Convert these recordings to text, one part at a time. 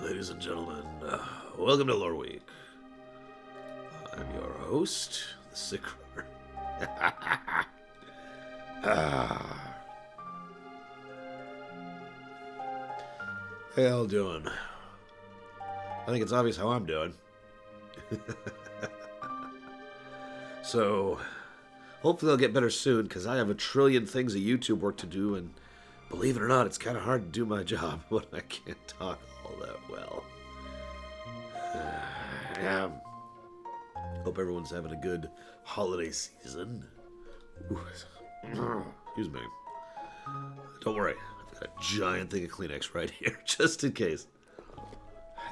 Ladies and gentlemen, welcome to Loreweek. I'm your host, the Sick Runner. Hey, how you doing? I think it's obvious how I'm doing. So, hopefully I'll get better soon, because I have a trillion things of YouTube work to do, and believe it or not, it's kind of hard to do my job when I can't talk all that well. Hope everyone's having a good holiday season. Excuse me. Don't worry, I've got a giant thing of Kleenex right here, just in case.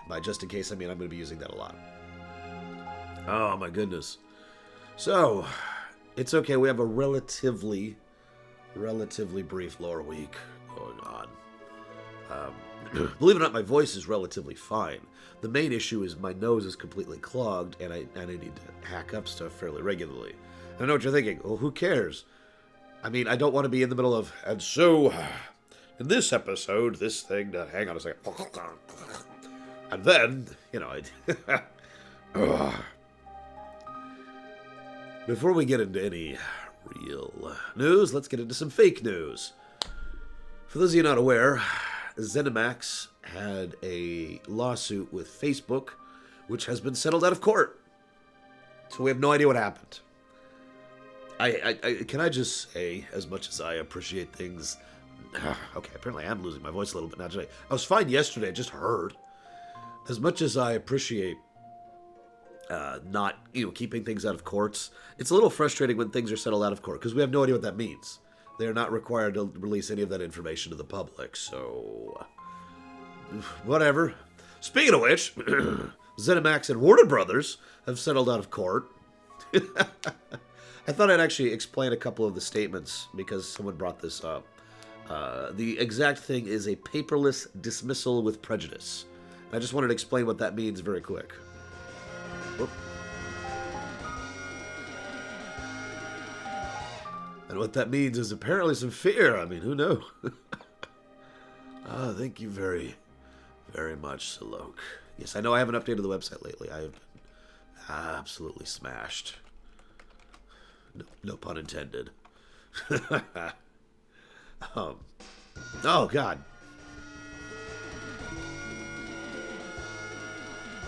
By just in case, I mean I'm going to be using that a lot. Oh my goodness. So, it's okay, we have a relatively brief lore week going on. Believe it or not, my voice is relatively fine. The main issue is my nose is completely clogged, and I need to hack up stuff fairly regularly. And I know what you're thinking. Well, who cares? I mean, I don't want to be in the middle of, and so, in this episode, this thing, hang on a second. And then, you know, before we get into any real news, let's get into some fake news. For those of you not aware, ZeniMax had a lawsuit with Facebook, which has been settled out of court. So we have no idea what happened. Can I just say, as much as I appreciate things... Okay, apparently I'm losing my voice a little bit now today. I was fine yesterday, I just heard. As much as I appreciate not, keeping things out of courts, it's a little frustrating when things are settled out of court, because we have no idea what that means. They're not required to release any of that information to the public, so... whatever. Speaking of which, ZeniMax and Warner Brothers have settled out of court. I thought I'd actually explain a couple of the statements, because someone brought this up. The exact thing is a paperless dismissal with prejudice. I just wanted to explain what that means very quick. Whoop. And what that means is apparently some fear. I mean, who knows? Thank you very, very much, Salok. Yes, I know I haven't updated the website lately. I have been absolutely smashed. No pun intended. Oh, God.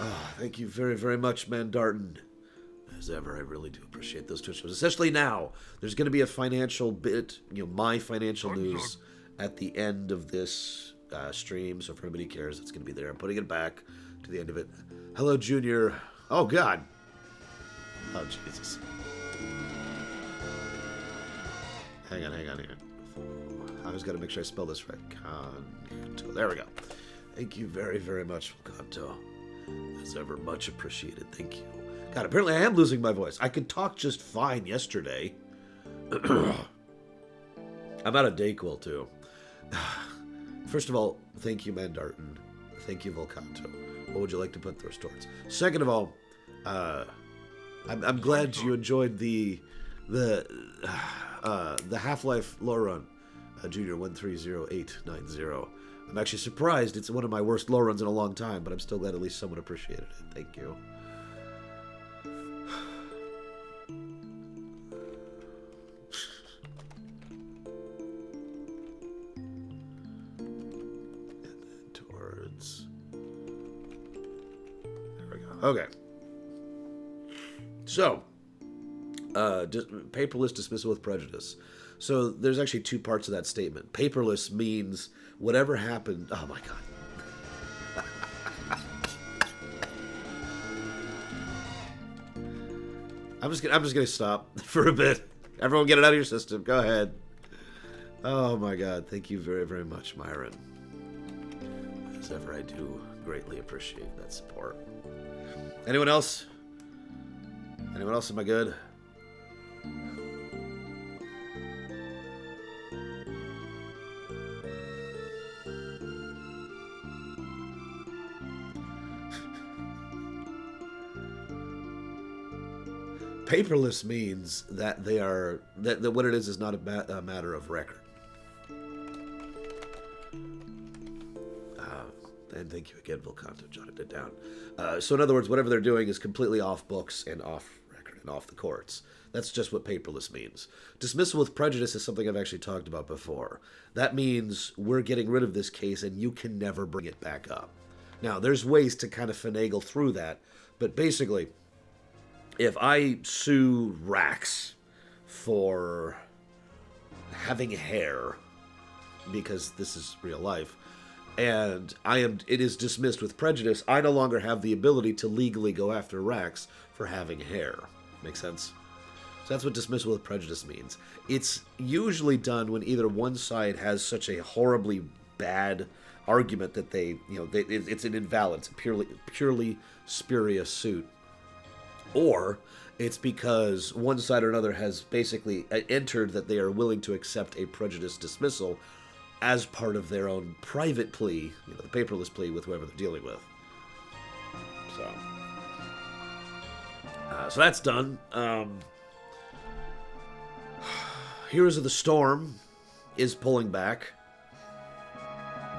Oh, thank you very, very much, Mandarton. As ever, I really do appreciate those Twitch shows. Especially now. There's going to be a financial bit, my financial news at the end of this stream. So if anybody cares, it's going to be there. I'm putting it back to the end of it. Hello, Junior. Oh, God. Oh, Jesus. Hang on. I just got to make sure I spell this right. Kanto. There we go. Thank you very, very much, Kanto. As ever, much appreciated. Thank you. God, apparently I am losing my voice. I could talk just fine yesterday. I'm out of Dayquil, too. First of all, thank you, Mandarton. Thank you, Volcanto. What would you like to put those towards? Second of all, I'm glad you enjoyed the Half-Life lore run, Junior 130890. I'm actually surprised. It's one of my worst lore runs in a long time, but I'm still glad at least someone appreciated it. Thank you. Okay. So, paperless dismissal with prejudice. So, there's actually two parts of that statement. Paperless means whatever happened... Oh, my God. I'm just gonna stop for a bit. Everyone get it out of your system. Go ahead. Oh, my God. Thank you very, very much, Myron. As ever, I do greatly appreciate that support. Anyone else? Anyone else? Am I good? Paperless means that they are that what it is not a matter of record. And thank you again, Volcanto. Jotted it down. So in other words, whatever they're doing is completely off books and off record and off the courts. That's just what paperless means. Dismissal with prejudice is something I've actually talked about before. That means we're getting rid of this case and you can never bring it back up. Now, there's ways to kind of finagle through that, but basically, if I sue Rax for having hair, because this is real life, and it is dismissed with prejudice, I no longer have the ability to legally go after Rax for having hair. Make sense? So that's what dismissal with prejudice means. It's usually done when either one side has such a horribly bad argument that it's an invalid, it's a purely spurious suit, or it's because one side or another has basically entered that they are willing to accept a prejudice dismissal as part of their own private plea, the paperless plea with whoever they're dealing with. So that's done. Heroes of the Storm is pulling back.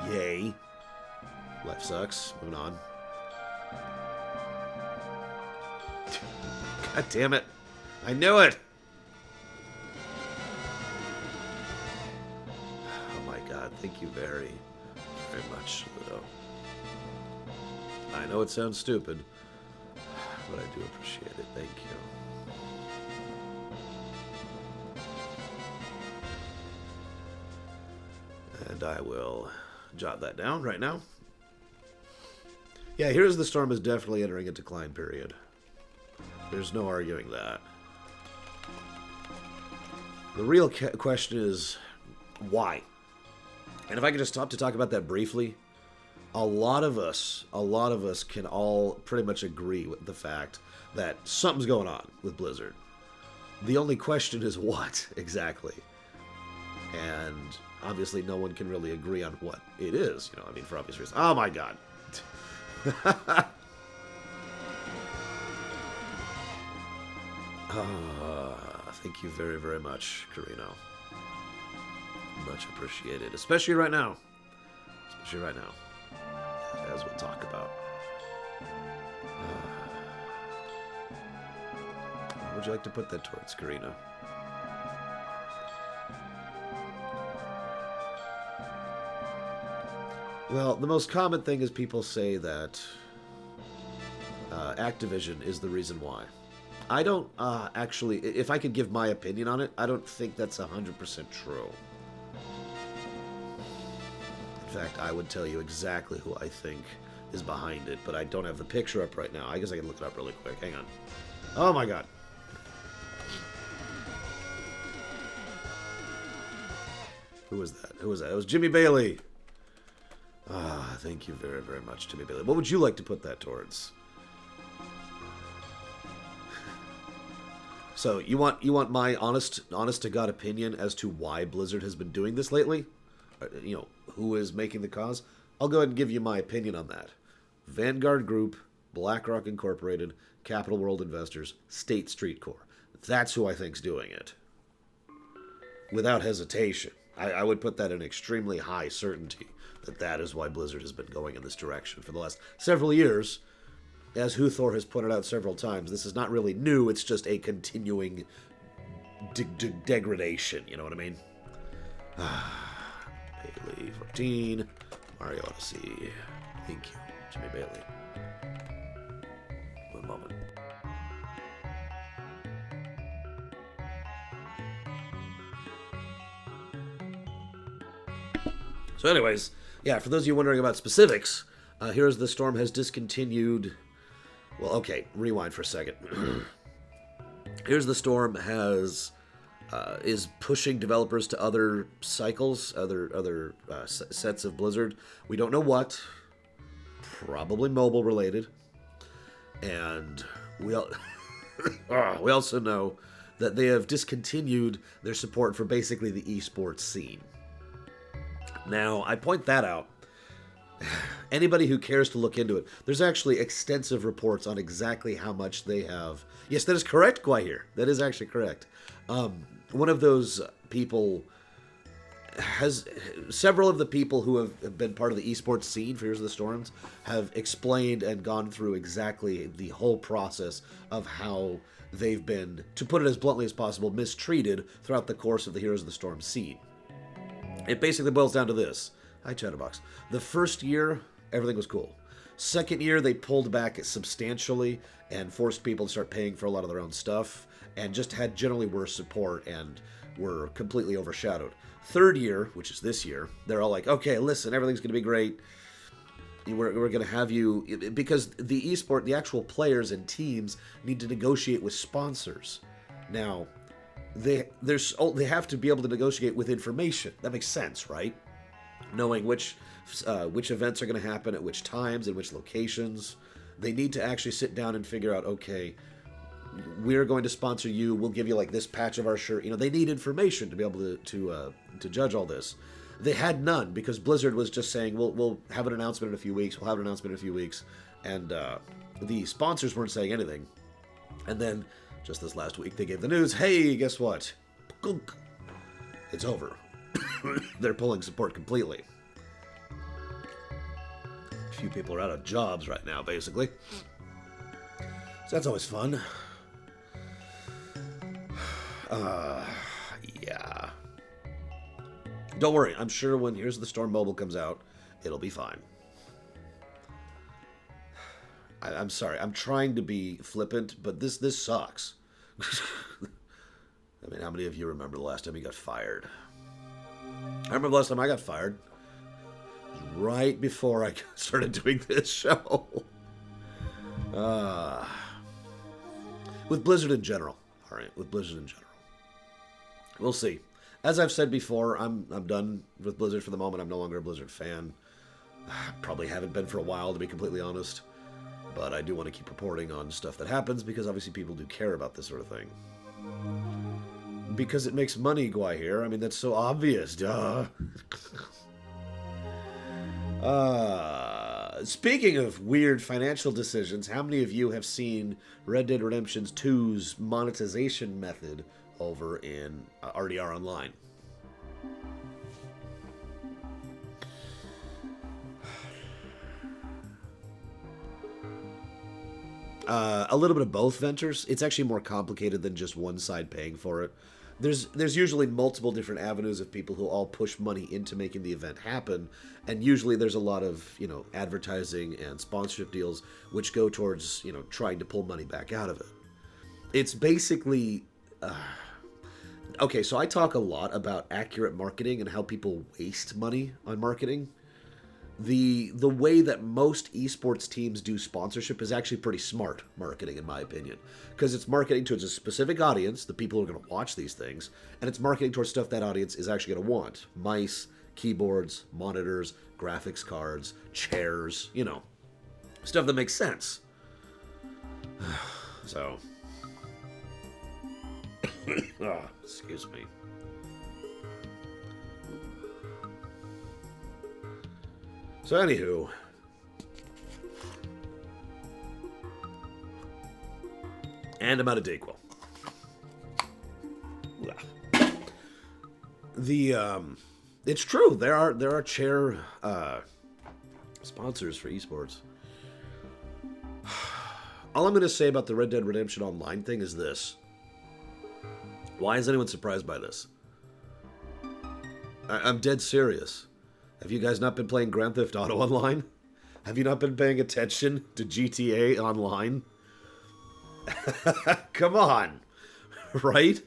Yay. Life sucks. Moving on. God damn it. I knew it. Oh my god. Thank you very, very much, Ludo. I know it sounds stupid, but I do appreciate it. Thank you. And I will jot that down right now. Yeah, Heroes of the Storm is definitely entering a decline period. There's no arguing that. The real question is, why? And if I could just stop to talk about that briefly, a lot of us can all pretty much agree with the fact that something's going on with Blizzard. The only question is what, exactly. And obviously no one can really agree on what it is, for obvious reasons. Oh my god. Thank you very, very much, Carino. Much appreciated. Especially right now. As we'll talk about. What would you like to put that towards, Carino? Well, the most common thing is people say that Activision is the reason why. I don't actually, if I could give my opinion on it, I don't think that's 100% true. In fact, I would tell you exactly who I think is behind it, but I don't have the picture up right now. I guess I can look it up really quick. Hang on. Oh my god. Who was that? It was Jimmy Bailey. Thank you very, very much, Jimmy Bailey. What would you like to put that towards? So, you want my honest to God opinion as to why Blizzard has been doing this lately? Who is making the cause? I'll go ahead and give you my opinion on that. Vanguard Group, BlackRock Incorporated, Capital World Investors, State Street Corp. That's who I think's doing it. Without hesitation. I would put that in extremely high certainty that is why Blizzard has been going in this direction for the last several years. As Huthor has pointed out several times, this is not really new, it's just a continuing degradation, you know what I mean? Bailey 14, Mario Odyssey, thank you, Jimmy Bailey. One moment. So anyways, yeah, for those of you wondering about specifics, Heroes of the Storm has discontinued... Well, okay, rewind for a second. Here's the Storm is pushing developers to other cycles, other sets of Blizzard. We don't know what. Probably mobile related. And we also know that they have discontinued their support for basically the esports scene. Now, I point that out. Anybody who cares to look into it, there's actually extensive reports on exactly how much they have. Yes, that is correct, Gwahir. That is actually correct. One of those people has several of the people who have been part of the esports scene for Heroes of the Storms have explained and gone through exactly the whole process of how they've been, to put it as bluntly as possible, mistreated throughout the course of the Heroes of the Storm scene. It basically boils down to this. Hi, Chatterbox. The first year, everything was cool. Second year, they pulled back substantially and forced people to start paying for a lot of their own stuff, and just had generally worse support and were completely overshadowed. Third year, which is this year, they're all like, okay, listen, everything's going to be great. We're going to have you... Because the actual players and teams need to negotiate with sponsors. Now, they have to be able to negotiate with information. That makes sense, right? Knowing which events are going to happen at which times and which locations. They need to actually sit down and figure out, okay, we're going to sponsor you. We'll give you like this patch of our shirt. They need information to be able to judge all this. They had none because Blizzard was just saying, we'll have an announcement in a few weeks. We'll have an announcement in a few weeks. And the sponsors weren't saying anything. And then just this last week, they gave the news, hey, guess what? It's over. They're pulling support completely. A few people are out of jobs right now, basically. So that's always fun. Yeah. Don't worry, I'm sure when Heroes of the Storm Mobile comes out, it'll be fine. I'm sorry, I'm trying to be flippant, but this sucks. I mean, how many of you remember the last time you got fired? I remember the last time I got fired. It was right before I started doing this show. With Blizzard in general. All right, with Blizzard in general. We'll see. As I've said before, I'm done with Blizzard for the moment. I'm no longer a Blizzard fan. Probably haven't been for a while, to be completely honest. But I do want to keep reporting on stuff that happens because obviously people do care about this sort of thing. Because it makes money, Guahir. I mean, that's so obvious. Duh. Speaking of weird financial decisions, how many of you have seen Red Dead Redemption 2's monetization method over in RDR Online? A little bit of both, Ventures. It's actually more complicated than just one side paying for it. There's usually multiple different avenues of people who all push money into making the event happen, and usually there's a lot of, advertising and sponsorship deals which go towards, trying to pull money back out of it. It's basically... Okay, so I talk a lot about accurate marketing and how people waste money on marketing. The way that most esports teams do sponsorship is actually pretty smart marketing, in my opinion, because it's marketing towards a specific audience, the people who are going to watch these things, and it's marketing towards stuff that audience is actually going to want. Mice, keyboards, monitors, graphics cards, chairs, stuff that makes sense. So... excuse me. So anywho, and I'm out of Dayquil. It's true. There are chair sponsors for esports. All I'm going to say about the Red Dead Redemption Online thing is this. Why is anyone surprised by this? I'm dead serious. Have you guys not been playing Grand Theft Auto Online? Have you not been paying attention to GTA Online? Come on. Right?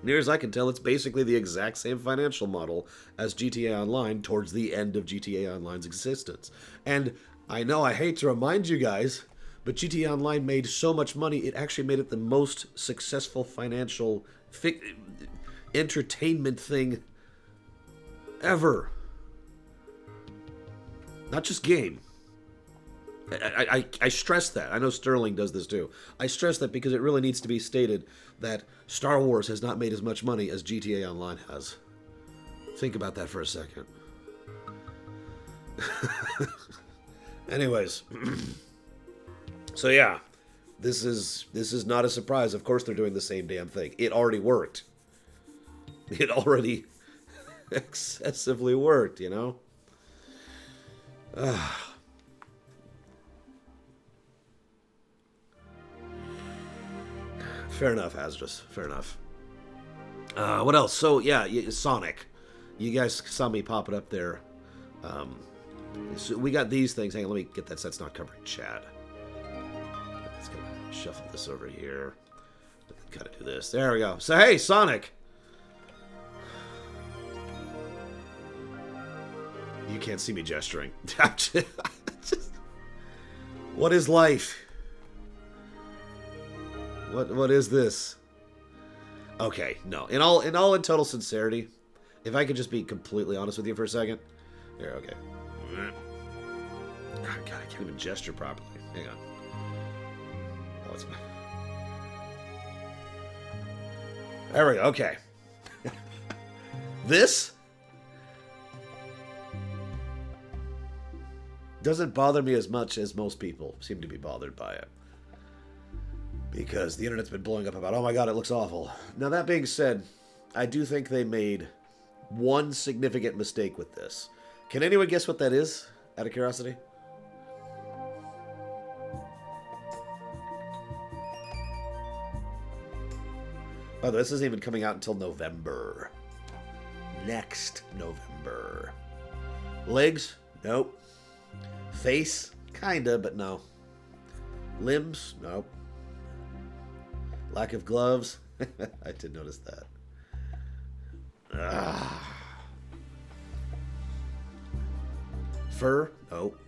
Near as I can tell, it's basically the exact same financial model as GTA Online towards the end of GTA Online's existence. And I know I hate to remind you guys, but GTA Online made so much money, it actually made it the most successful financial entertainment thing ever. Not just game. I stress that. I know Sterling does this too. I stress that because it really needs to be stated that Star Wars has not made as much money as GTA Online has. Think about that for a second. Anyways. So yeah, this is not a surprise. Of course they're doing the same damn thing. It already worked. It already excessively worked, you know? Fair enough, Hazardous. Fair enough. What else? So, yeah, Sonic. You guys saw me pop it up there. So we got these things. Hang on, let me get that so it's not covering chat. Let's kind of shuffle this over here. Kind of do this. There we go. So, hey, Sonic. You can't see me gesturing. What is life? What is this? Okay, no. In all total sincerity, if I could just be completely honest with you for a second. Here, okay. Oh, God, I can't even gesture properly. Hang on. Oh, it's... There we go. Okay. This doesn't bother me as much as most people seem to be bothered by it. Because the internet's been blowing up about, oh my God, it looks awful. Now, that being said, I do think they made one significant mistake with this. Can anyone guess what that is, out of curiosity? Oh, this isn't even coming out until November. Next November. Legs? Nope. Face? Kinda, but no. Limbs? Nope. Lack of gloves? I did notice that. Fur? Nope.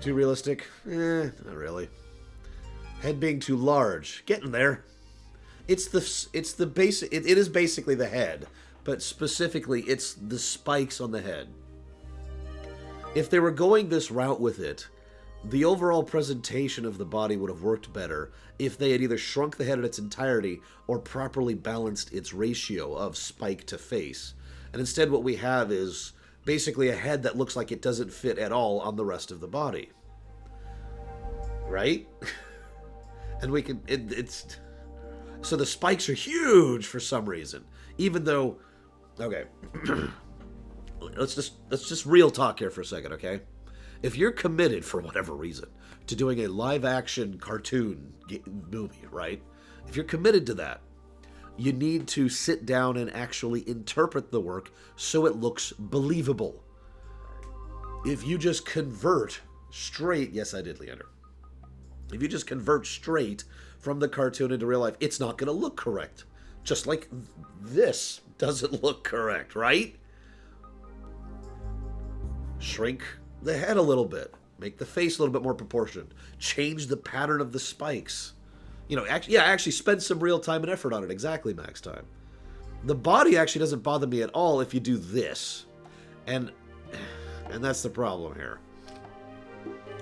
Too realistic? Not really. Head being too large. Getting there. It's the basic. It is basically the head, but specifically, it's the spikes on the head. If they were going this route with it, the overall presentation of the body would have worked better if they had either shrunk the head in its entirety or properly balanced its ratio of spike to face. And instead, what we have is basically a head that looks like it doesn't fit at all on the rest of the body. Right? And we can... It's... So the spikes are huge for some reason. Even though... Okay. Let's just real talk here for a second, okay? If you're committed, for whatever reason, to doing a live-action cartoon movie, right? If you're committed to that, you need to sit down and actually interpret the work so it looks believable. If you just convert straight... Yes, I did, Leander. If you just convert straight from the cartoon into real life, it's not going to look correct. Just like this doesn't look correct, right? Shrink the head a little bit. Make the face a little bit more proportioned. Change the pattern of the spikes. You know, actually spend some real time and effort on it. Exactly, Max Time. The body actually doesn't bother me at all if you do this. And that's the problem here.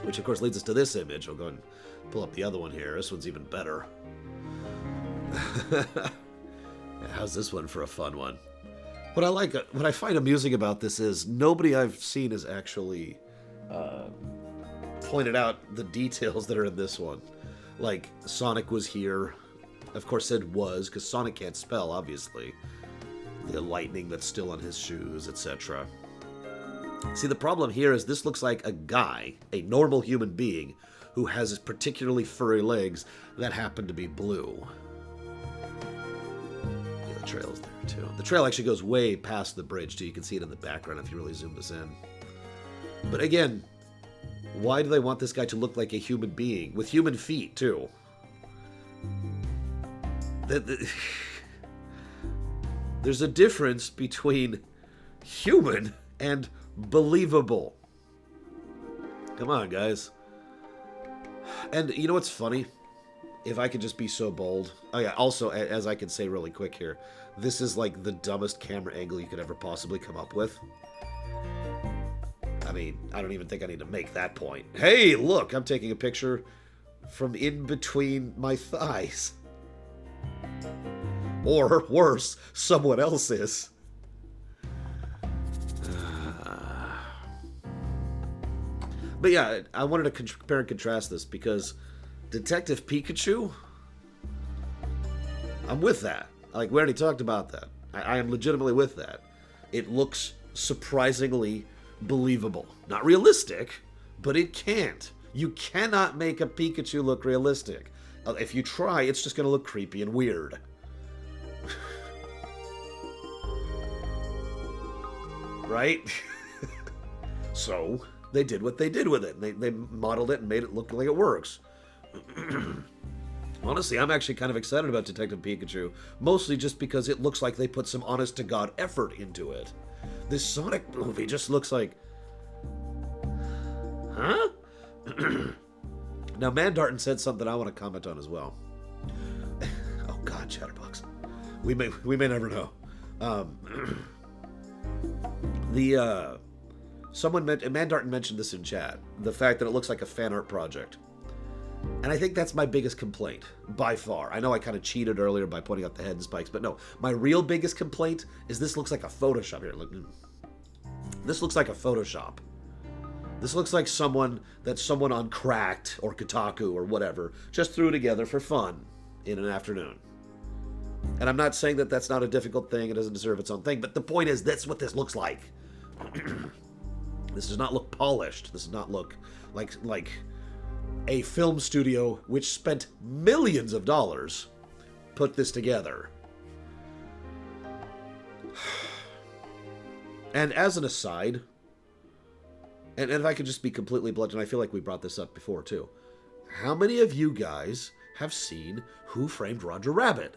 Which, of course, leads us to this image. I'll go and pull up the other one here. This one's even better. How's this one for a fun one? What I find amusing about this is nobody I've seen has actually pointed out the details that are in this one. Like, Sonic was here. Of course, said was, because Sonic can't spell, obviously. The lightning that's still on his shoes, etc. See, the problem here is this looks like a guy, a normal human being, who has particularly furry legs that happen to be blue. Yeah, the trail's there, too. The trail actually goes way past the bridge, too. You can see it in the background if you really zoom this in. But again, why do they want this guy to look like a human being? With human feet, too. There's a difference between human and believable. Come on, guys. And you know what's funny? If I could just be so bold. Oh yeah, also, as I can say really quick here, this is like the dumbest camera angle you could ever possibly come up with. I mean, I don't even think I need to make that point. Hey, look, I'm taking a picture from in between my thighs. Or, worse, someone else is. But yeah, I wanted to compare and contrast this because Detective Pikachu, I'm with that. Like, we already talked about that. I am legitimately with that. It looks surprisingly believable. Not realistic, but it can't. You cannot make a Pikachu look realistic. If you try, it's just going to look creepy and weird. Right? So, they did what they did with it. They modeled it and made it look like it works. Honestly, I'm actually kind of excited about Detective Pikachu, mostly just because it looks like they put some honest-to-God effort into it. This Sonic movie just looks like... Huh? Now, Mandarton said something I want to comment on as well. Oh, God, Chatterbox. We may never know. Mandarton mentioned this in chat, the fact that it looks like a fan art project. And I think that's my biggest complaint, by far. I know I kind of cheated earlier by pointing out the head and spikes, but no. My real biggest complaint is this looks like a Photoshop. Here, look. This looks like a Photoshop. This looks like someone on Cracked or Kotaku or whatever just threw together for fun in an afternoon. And I'm not saying that that's not a difficult thing. It doesn't deserve its own thing. But the point is, that's what this looks like. This does not look polished. This does not look like a film studio which spent millions of dollars put this together. And as an aside, and if I could just be completely blunt, and I feel like we brought this up before too, how many of you guys have seen Who Framed Roger Rabbit?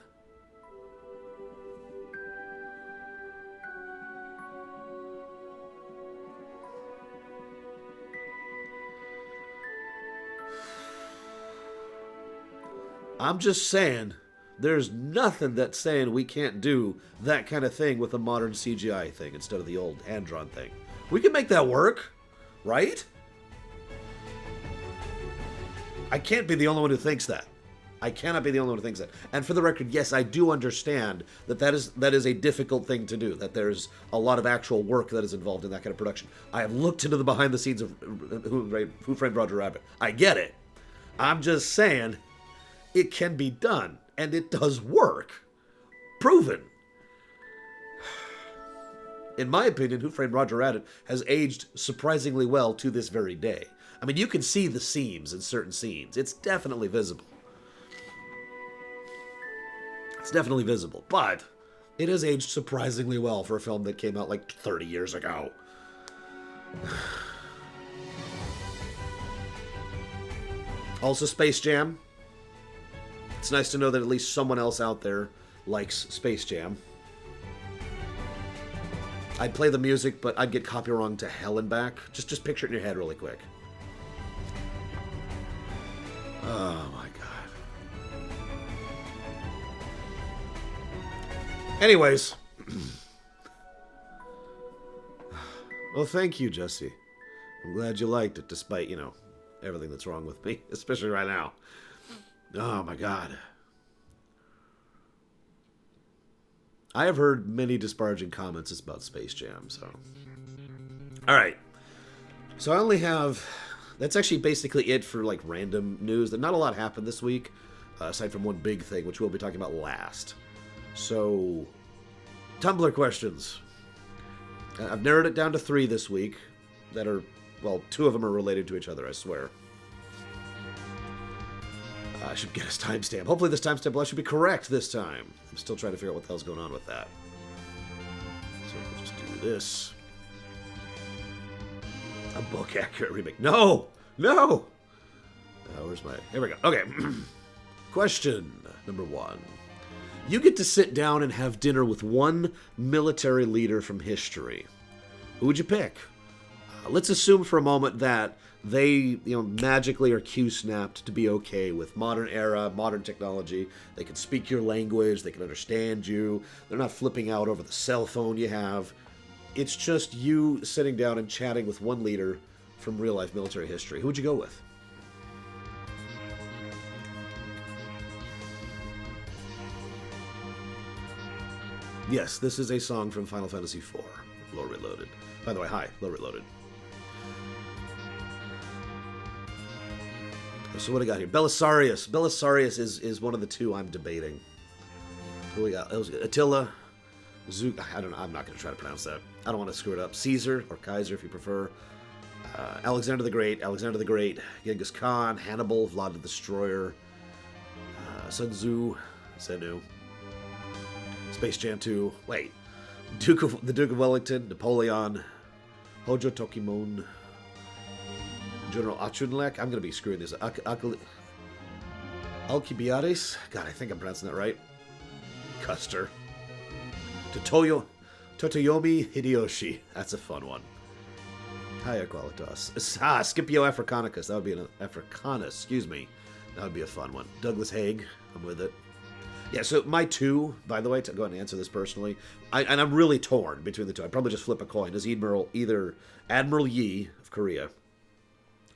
I'm just saying, there's nothing that's saying we can't do that kind of thing with a modern CGI thing instead of the old hand-drawn thing. We can make that work, right? I can't be the only one who thinks that. I cannot be the only one who thinks that. And for the record, yes, I do understand that is a difficult thing to do, that there's a lot of actual work that is involved in that kind of production. I have looked into the behind the scenes of Who Framed Roger Rabbit. I get it. I'm just saying, it can be done, and it does work. Proven. In my opinion, Who Framed Roger Rabbit has aged surprisingly well to this very day. I mean, you can see the seams in certain scenes. It's definitely visible. It's definitely visible, but it has aged surprisingly well for a film that came out like 30 years ago. Also, Space Jam. It's nice to know that at least someone else out there likes Space Jam. I'd play the music, but I'd get copyrighted to hell and back. Just picture it in your head really quick. Oh my god. Anyways. Well, thank you, Jesse. I'm glad you liked it, despite, everything that's wrong with me, especially right now. Oh my god. I have heard many disparaging comments about Space Jam, so... Alright. So I only have... That's actually basically it for, random news. Not a lot happened this week, aside from one big thing, which we'll be talking about last. So... Tumblr questions. I've narrowed it down to 3 this week that are... Well, 2 of them are related to each other, I swear. I should get his timestamp. Hopefully this timestamp will actually be correct this time. I'm still trying to figure out what the hell's going on with that. So we'll just do this. A book accurate remake. No! No! Where's my... Here we go. Okay. Question number 1. You get to sit down and have dinner with one military leader from history. Who would you pick? Let's assume for a moment that they, magically are Q-snapped to be okay with modern era, modern technology. They can speak your language. They can understand you. They're not flipping out over the cell phone you have. It's just you sitting down and chatting with one leader from real-life military history. Who would you go with? Yes, this is a song from Final Fantasy IV, Lore Reloaded. By the way, hi, Lore Reloaded. So what do we got here? Belisarius. Belisarius is one of the 2 I'm debating. Who we got? It was Attila. I don't know. I'm not going to try to pronounce that. I don't want to screw it up. Caesar, or Kaiser if you prefer. Alexander the Great, Genghis Khan, Hannibal, Vlad the Destroyer, Sun Tzu, Zenu, Space Jam 2. Wait. The Duke of Wellington, Napoleon, Hojo Tokimon, General Achunlek. I'm going to be screwing this up. Alcibiades. God, I think I'm pronouncing that right. Custer. Totoyomi Hideyoshi. That's a fun one. Hiya Qualitas. Scipio Africanicus. That would be an Africanus. Excuse me. That would be a fun one. Douglas Haig. I'm with it. Yeah, so my two, by the way, to go ahead and answer this personally, and I'm really torn between the two. I'd probably just flip a coin. Is either Admiral Yi of Korea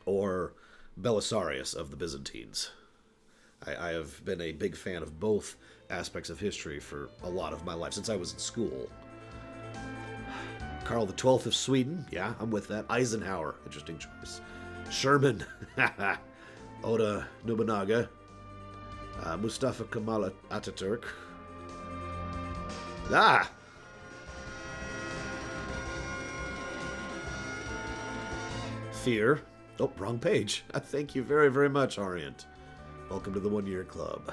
or Belisarius of the Byzantines. I have been a big fan of both aspects of history for a lot of my life, since I was in school. Karl XII of Sweden, yeah, I'm with that. Eisenhower, interesting choice. Sherman, Oda Nobunaga, Mustafa Kemal Ataturk. Fear. Oh, wrong page. Thank you very, very much, Orient. Welcome to the 1 Year Club.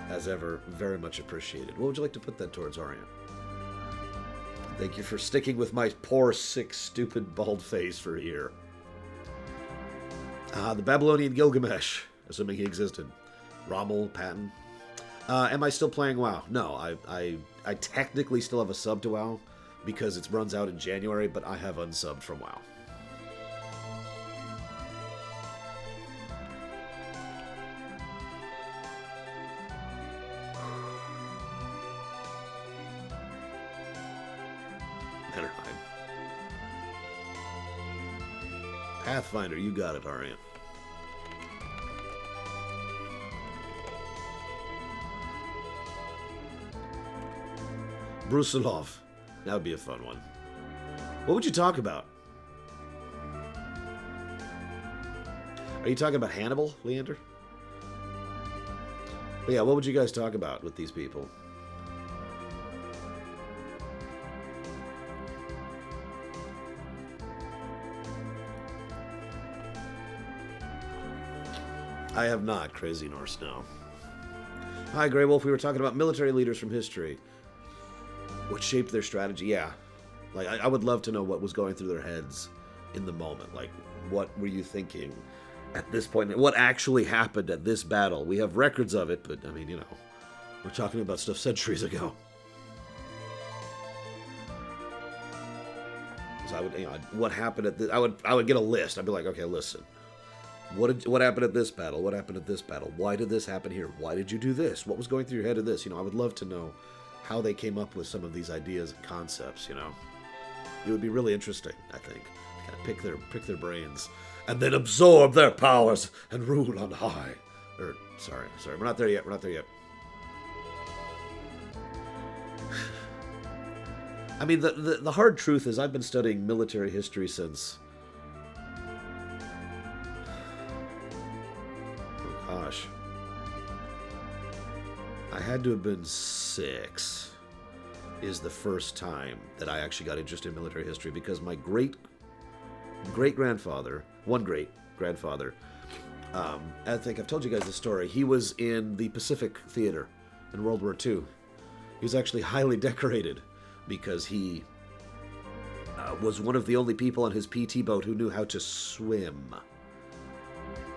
As ever, very much appreciated. What would you like to put that towards, Orient? Thank you for sticking with my poor, sick, stupid, bald face for a year. The Babylonian Gilgamesh, assuming he existed. Rommel, Patton. Am I still playing WoW? No, I technically still have a sub to WoW because it runs out in January, but I have unsubbed from WoW. Pathfinder, you got it, Arian. Brusilov. That would be a fun one. What would you talk about? Are you talking about Hannibal, Leander? But yeah, what would you guys talk about with these people? I have not, Crazy Norse, no. Hi, Grey Wolf. We were talking about military leaders from history. What shaped their strategy? Yeah. Like, I would love to know what was going through their heads in the moment. Like, what were you thinking at this point? What actually happened at this battle? We have records of it, but, I mean, you know, we're talking about stuff centuries ago. So I would, you know, what happened at this? I would get a list. I'd be like, okay, listen. What happened at this battle? What happened at this battle? Why did this happen here? Why did you do this? What was going through your head of this? You know, I would love to know how they came up with some of these ideas and concepts, you know. It would be really interesting, I think. Kind of pick their brains and then absorb their powers and rule on high. Sorry, we're not there yet. I mean, the hard truth is I've been studying military history since... Gosh. I had to have been 6 is the first time that I actually got interested in military history because my great-grandfather, I think I've told you guys the story, he was in the Pacific Theater in World War II. He was actually highly decorated because he was one of the only people on his PT boat who knew how to swim.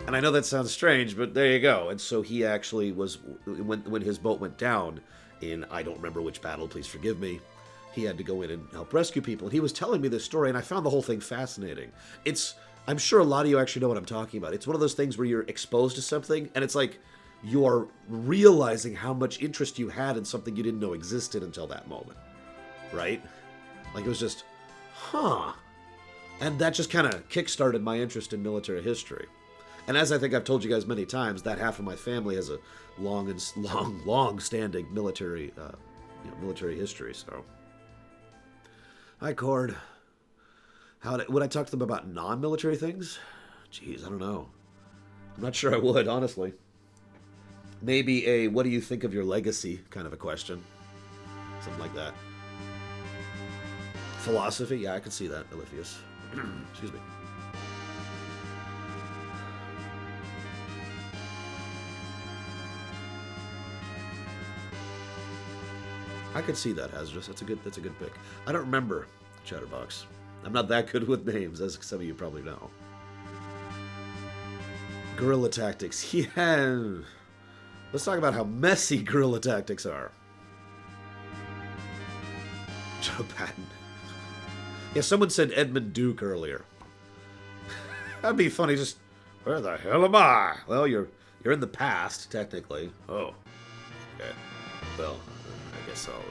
And I know that sounds strange, but there you go. And so he actually was, when his boat went down in, I don't remember which battle, please forgive me, he had to go in and help rescue people. And he was telling me this story, and I found the whole thing fascinating. I'm sure a lot of you actually know what I'm talking about. It's one of those things where you're exposed to something, and it's like you're realizing how much interest you had in something you didn't know existed until that moment. Right? Like it was just, huh. And that just kind of kickstarted my interest in military history. And as I think I've told you guys many times, that half of my family has a long-standing military history. So, hi, Cord. Would I talk to them about non-military things? Jeez, I don't know. I'm not sure I would, honestly. Maybe a "what do you think of your legacy" kind of a question. Something like that. Philosophy? Yeah, I can see that, Elifius. Excuse me. I could see that, Hazardous. That's a good pick. I don't remember Chatterbox. I'm not that good with names, as some of you probably know. Guerrilla tactics. Yeah. Let's talk about how messy guerrilla tactics are. Joe Patton. Yeah, someone said Edmund Duke earlier. That'd be funny. Just, where the hell am I? Well, you're in the past, technically. Oh. Okay. Well, I guess I'll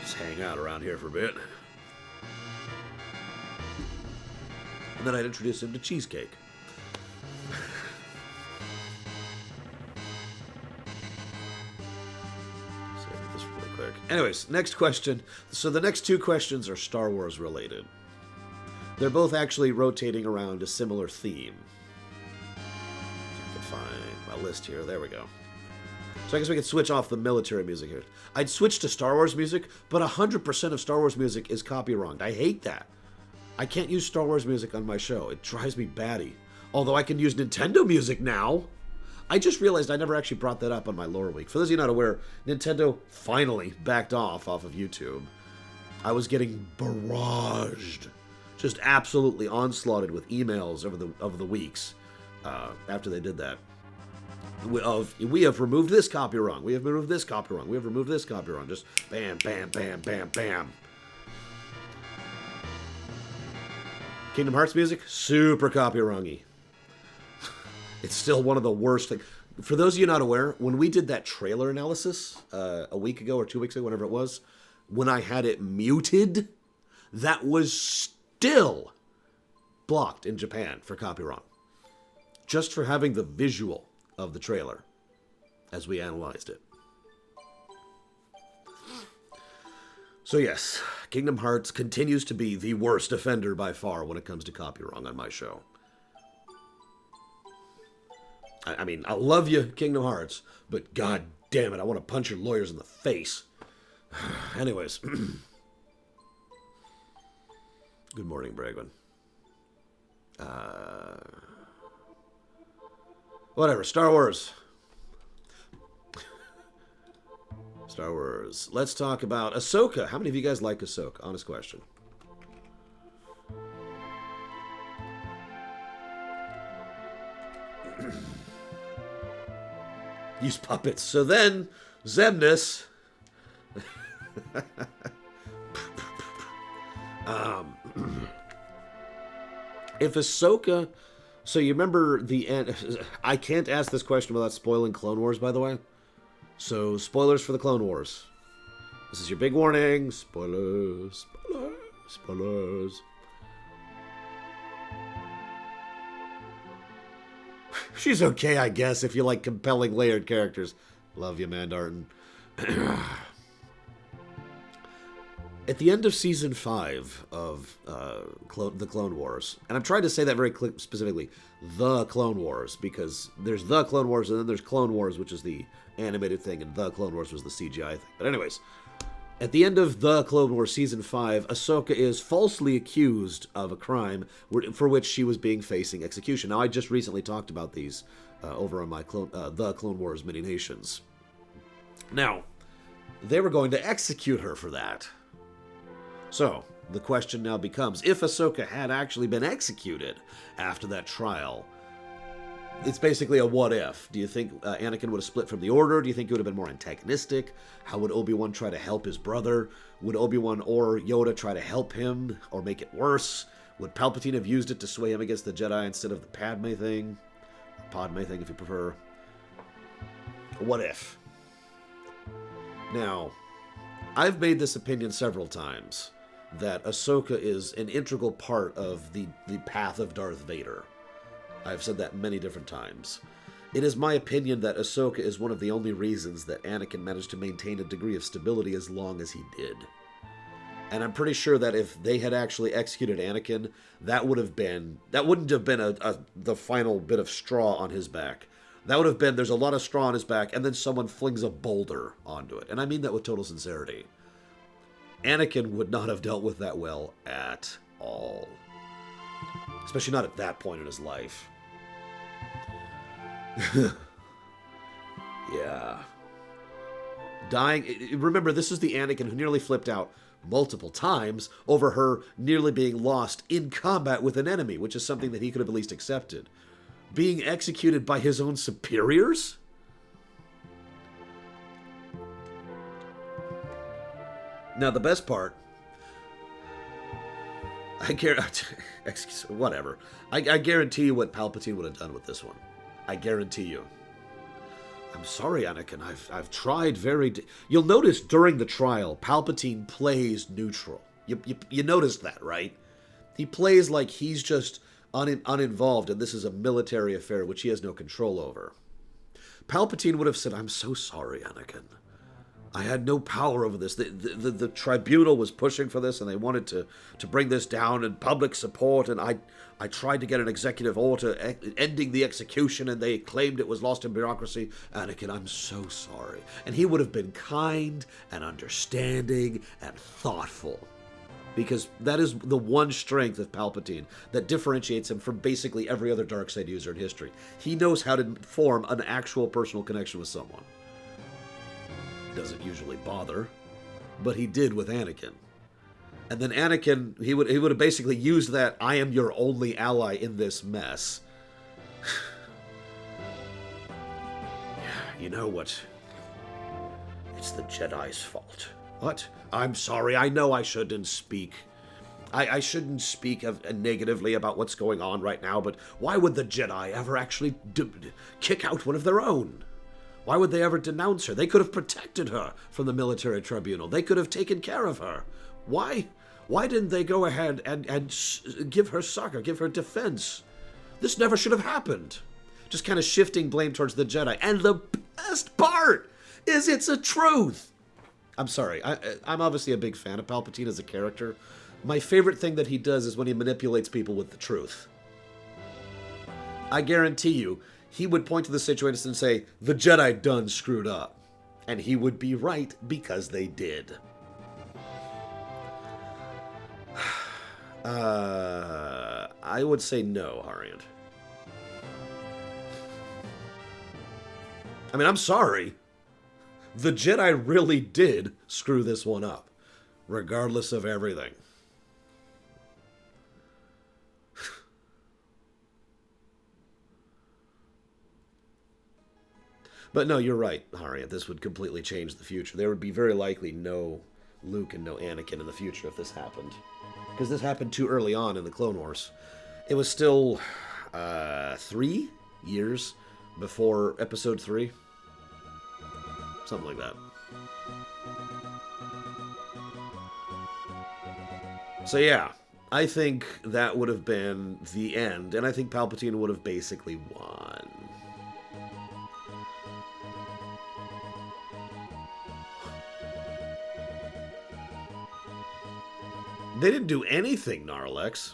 just hang out around here for a bit. And then I'd introduce him to cheesecake. Save this really quick. Anyways, next question. So the next two questions are Star Wars related. They're both actually rotating around a similar theme. If I can find my list here. There we go. So I guess we could switch off the military music here. I'd switch to Star Wars music, but 100% of Star Wars music is copywronged. I hate that. I can't use Star Wars music on my show. It drives me batty. Although I can use Nintendo music now. I just realized I never actually brought that up on my Loreweek. For those of you not aware, Nintendo finally backed off of YouTube. I was getting barraged. Just absolutely onslaughted with emails over the weeks after they did that. We have removed this copy wrong. We have removed this copy wrong. We have removed this copy wrong. Just bam, bam, bam, bam, bam. Kingdom Hearts music, super copy wrongy. It's still one of the worst things. For those of you not aware, when we did that trailer analysis a week ago or 2 weeks ago, whenever it was, when I had it muted, that was still blocked in Japan for copy wrong. Just for having the visual of the trailer as we analyzed it. So yes, Kingdom Hearts continues to be the worst offender by far when it comes to copy wrong on my show. I mean, I love you, Kingdom Hearts, but god damn it, I want to punch your lawyers in the face. Anyways. Good morning, Bragwin. Whatever, Star Wars. Star Wars. Let's talk about Ahsoka. How many of you guys like Ahsoka? Honest question. Use puppets. So then, Zemnis. If Ahsoka... So you remember the end... I can't ask this question without spoiling Clone Wars, by the way. So, spoilers for the Clone Wars. This is your big warning. Spoilers. Spoilers. Spoilers. She's okay, I guess, if you like compelling layered characters. Love you, Mandartin. At the end of Season 5 of the Clone Wars, and I'm trying to say that very specifically, the Clone Wars, because there's the Clone Wars, and then there's Clone Wars, which is the animated thing, and the Clone Wars was the CGI thing. But anyways, at the end of the Clone Wars Season 5, Ahsoka is falsely accused of a crime for which she was facing execution. Now, I just recently talked about these over on my The Clone Wars Mini Nations. Now, they were going to execute her for that. So, the question now becomes, if Ahsoka had actually been executed after that trial, it's basically a what if. Do you think Anakin would have split from the Order? Do you think he would have been more antagonistic? How would Obi-Wan try to help his brother? Would Obi-Wan or Yoda try to help him or make it worse? Would Palpatine have used it to sway him against the Jedi instead of the Padme thing? Padme thing, if you prefer. What if? Now, I've made this opinion several times, that Ahsoka is an integral part of the path of Darth Vader. I've said that many different times. It is my opinion that Ahsoka is one of the only reasons that Anakin managed to maintain a degree of stability as long as he did. And I'm pretty sure that if they had actually executed Anakin, that wouldn't have been the final bit of straw on his back. That would have been, there's a lot of straw on his back, and then someone flings a boulder onto it. And I mean that with total sincerity. Anakin would not have dealt with that well at all. Especially not at that point in his life. Yeah. Dying. Remember, this is the Anakin who nearly flipped out multiple times over her nearly being lost in combat with an enemy, which is something that he could have at least accepted. Being executed by his own superiors? Now, the best part, I guarantee you what Palpatine would have done with this one. I guarantee you. I'm sorry, Anakin. I've tried very... You'll notice during the trial, Palpatine plays neutral. You noticed that, right? He plays like he's just uninvolved, and this is a military affair which he has no control over. Palpatine would have said, I'm so sorry, Anakin. I had no power over this. The tribunal was pushing for this, and they wanted to bring this down in public support, and I tried to get an executive order ending the execution, and they claimed it was lost in bureaucracy. Anakin, I'm so sorry. And he would have been kind and understanding and thoughtful. Because that is the one strength of Palpatine that differentiates him from basically every other darkseid user in history. He knows how to form an actual personal connection with someone. Doesn't usually bother, but he did with Anakin. And then Anakin, he would have basically used that, I am your only ally in this mess. You know what? It's the Jedi's fault. What? I'm sorry, I know I shouldn't speak. I shouldn't speak negatively about what's going on right now, but why would the Jedi ever actually kick out one of their own? Why would they ever denounce her? They could have protected her from the military tribunal. They could have taken care of her. Why? Why didn't they go ahead and give her succor, give her defense? This never should have happened. Just kind of shifting blame towards the Jedi. And the best part is it's a truth. I'm sorry. I'm obviously a big fan of Palpatine as a character. My favorite thing that he does is when he manipulates people with the truth. I guarantee you, he would point to the situation and say, the Jedi done screwed up. And he would be right because they did. I would say no, Harriet. I mean, I'm sorry. The Jedi really did screw this one up, regardless of everything. But no, you're right, Harriet. This would completely change the future. There would be very likely no Luke and no Anakin in the future if this happened. Because this happened too early on in the Clone Wars. It was still 3 years before Episode 3. Something like that. So yeah, I think that would have been the end, and I think Palpatine would have basically won. They didn't do anything, Gnarlex.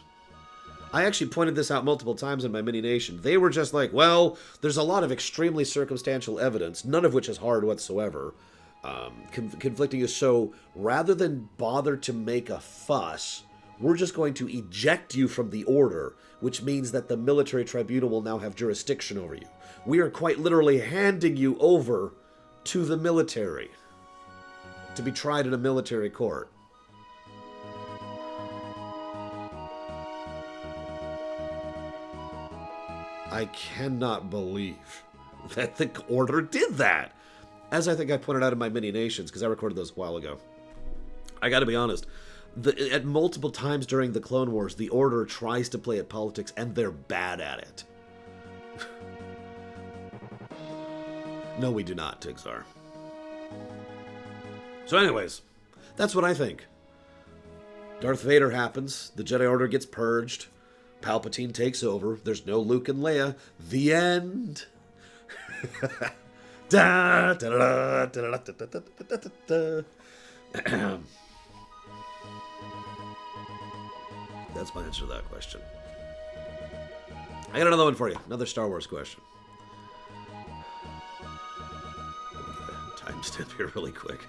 I actually pointed this out multiple times in my mini-nation. They were just like, well, there's a lot of extremely circumstantial evidence, none of which is hard whatsoever, conflicting us. So rather than bother to make a fuss, we're just going to eject you from the order, which means that the military tribunal will now have jurisdiction over you. We are quite literally handing you over to the military to be tried in a military court. I cannot believe that the Order did that. As I think I pointed out in my mini-nations, because I recorded those a while ago. I gotta be honest, at multiple times during the Clone Wars, the Order tries to play at politics, and they're bad at it. No, we do not, Tigzar. So anyways, that's what I think. Darth Vader happens, the Jedi Order gets purged, Palpatine takes over. There's no Luke and Leia. The end. That's my answer to that question. I got another one for you. Another Star Wars question. timestamp here really quick.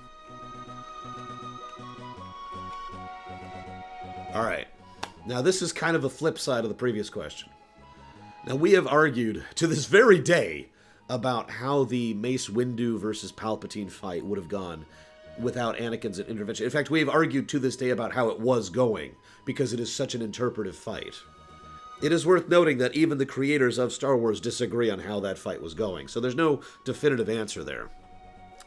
Alright. Now this is kind of a flip side of the previous question. Now we have argued to this very day about how the Mace Windu versus Palpatine fight would have gone without Anakin's intervention. In fact, we have argued to this day about how it was going, because it is such an interpretive fight. It is worth noting that even the creators of Star Wars disagree on how that fight was going, so there's no definitive answer there.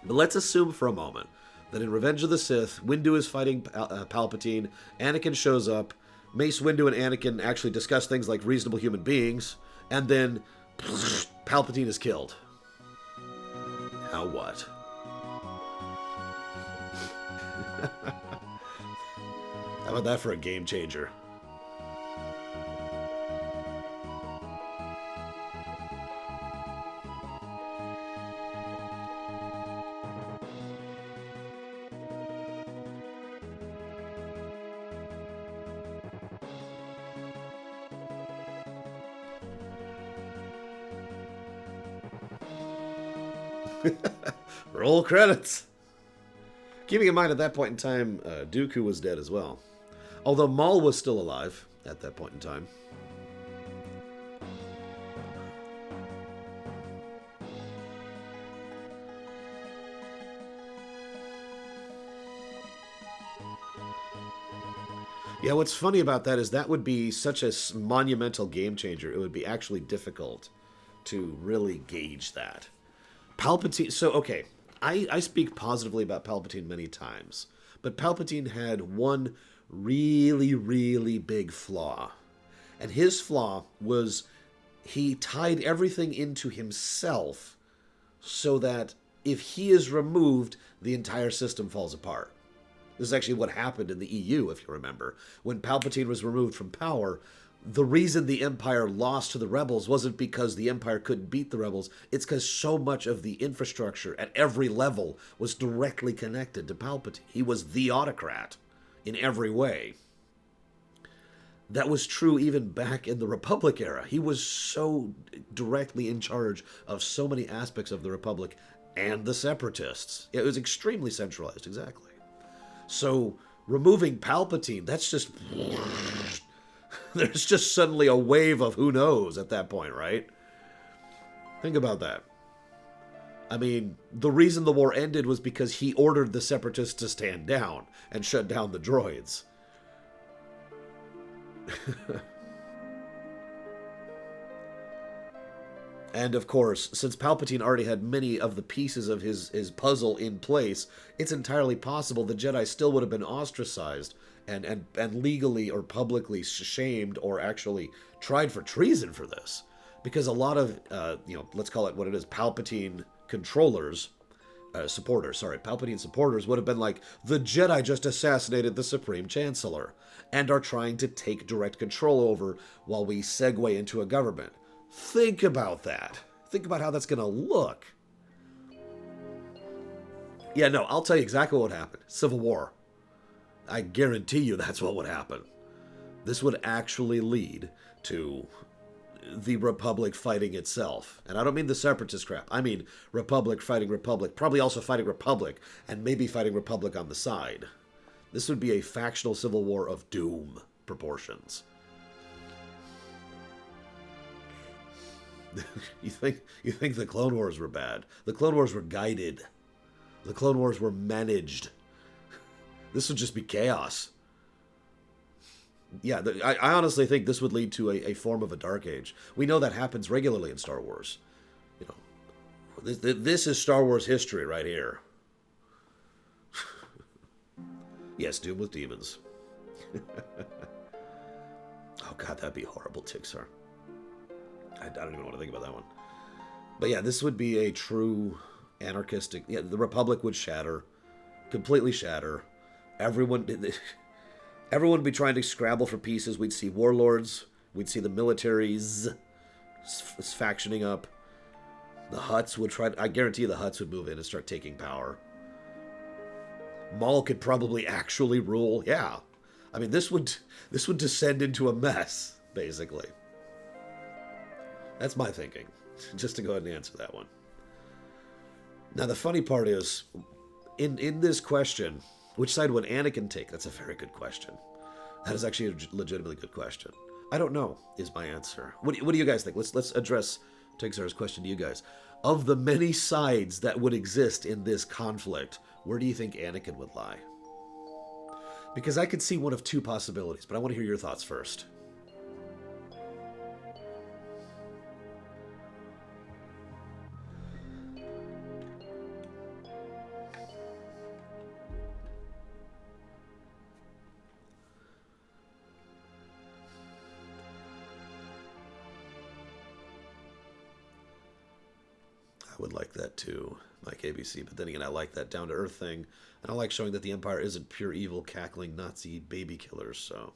But let's assume for a moment that in Revenge of the Sith, Windu is fighting Palpatine, Anakin shows up, Mace Windu and Anakin actually discuss things like reasonable human beings, and then Palpatine is killed. Now what? How about that for a game changer? Roll credits. Keeping in mind at that point in time, Dooku was dead as well. Although Maul was still alive at that point in time. Yeah, what's funny about that is that would be such a monumental game changer. It would be actually difficult to really gauge that. Palpatine, so okay, I speak positively about Palpatine many times, but Palpatine had one really, really big flaw. And his flaw was he tied everything into himself so that if he is removed, the entire system falls apart. This is actually what happened in the EU, if you remember. When Palpatine was removed from power, the reason the Empire lost to the rebels wasn't because the Empire couldn't beat the rebels. It's because so much of the infrastructure at every level was directly connected to Palpatine. He was the autocrat in every way. That was true even back in the Republic era. He was so directly in charge of so many aspects of the Republic and the Separatists. It was extremely centralized, exactly. So removing Palpatine, that's just... There's just suddenly a wave of who knows at that point, right? Think about that. I mean, the reason the war ended was because he ordered the Separatists to stand down and shut down the droids. And of course, since Palpatine already had many of the pieces of his puzzle in place, it's entirely possible the Jedi still would have been ostracized and legally or publicly shamed or actually tried for treason for this. Because a lot of, let's call it what it is, Palpatine controllers, Palpatine supporters would have been like, the Jedi just assassinated the Supreme Chancellor and are trying to take direct control over while we segue into a government. Think about that. Think about how that's going to look. Yeah, no, I'll tell you exactly what happened. Civil War. I guarantee you that's what would happen. This would actually lead to the Republic fighting itself. And I don't mean the separatist crap. I mean Republic fighting Republic. Probably also fighting Republic. And maybe fighting Republic on the side. This would be a factional civil war of doom proportions. You think the Clone Wars were bad? The Clone Wars were guided. The Clone Wars were managed. This would just be chaos. Yeah, I honestly think this would lead to a form of a Dark Age. We know that happens regularly in Star Wars. You know, this is Star Wars history right here. Yes, Doom with demons. Oh God, that'd be horrible, Tixar. I don't even want to think about that one. But yeah, this would be a true anarchistic... Yeah, the Republic would shatter. Completely shatter. Everyone would be trying to scrabble for pieces. We'd see warlords. We'd see the militaries factioning up. The Hutts would try... I guarantee the Hutts would move in and start taking power. Maul could probably actually rule. Yeah. I mean, this would descend into a mess, basically. That's my thinking, just to go ahead and answer that one. Now, the funny part is, in this question, which side would Anakin take? That's a very good question. That is actually a legitimately good question. I don't know, is my answer. What do you guys think? Let's address Texar's question to you guys. Of the many sides that would exist in this conflict, where do you think Anakin would lie? Because I could see one of two possibilities, but I want to hear your thoughts first. I would like that too, Mike ABC. But then again, I like that down-to-earth thing. And I like showing that the Empire isn't pure evil, cackling Nazi baby killers, so...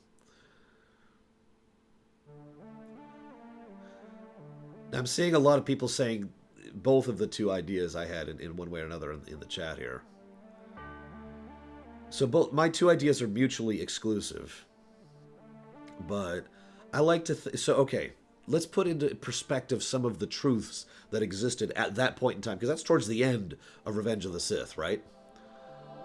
I'm seeing a lot of people saying both of the two ideas I had in one way or another in the chat here. So both my two ideas are mutually exclusive. But I like to... So, okay, let's put into perspective some of the truths that existed at that point in time, because that's towards the end of Revenge of the Sith, right?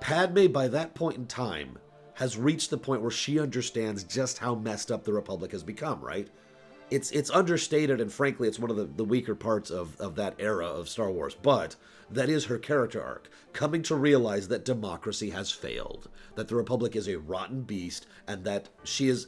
Padme, by that point in time, has reached the point where she understands just how messed up the Republic has become, right? It's understated, and frankly, it's one of the weaker parts of that era of Star Wars. But that is her character arc, coming to realize that democracy has failed, that the Republic is a rotten beast, and that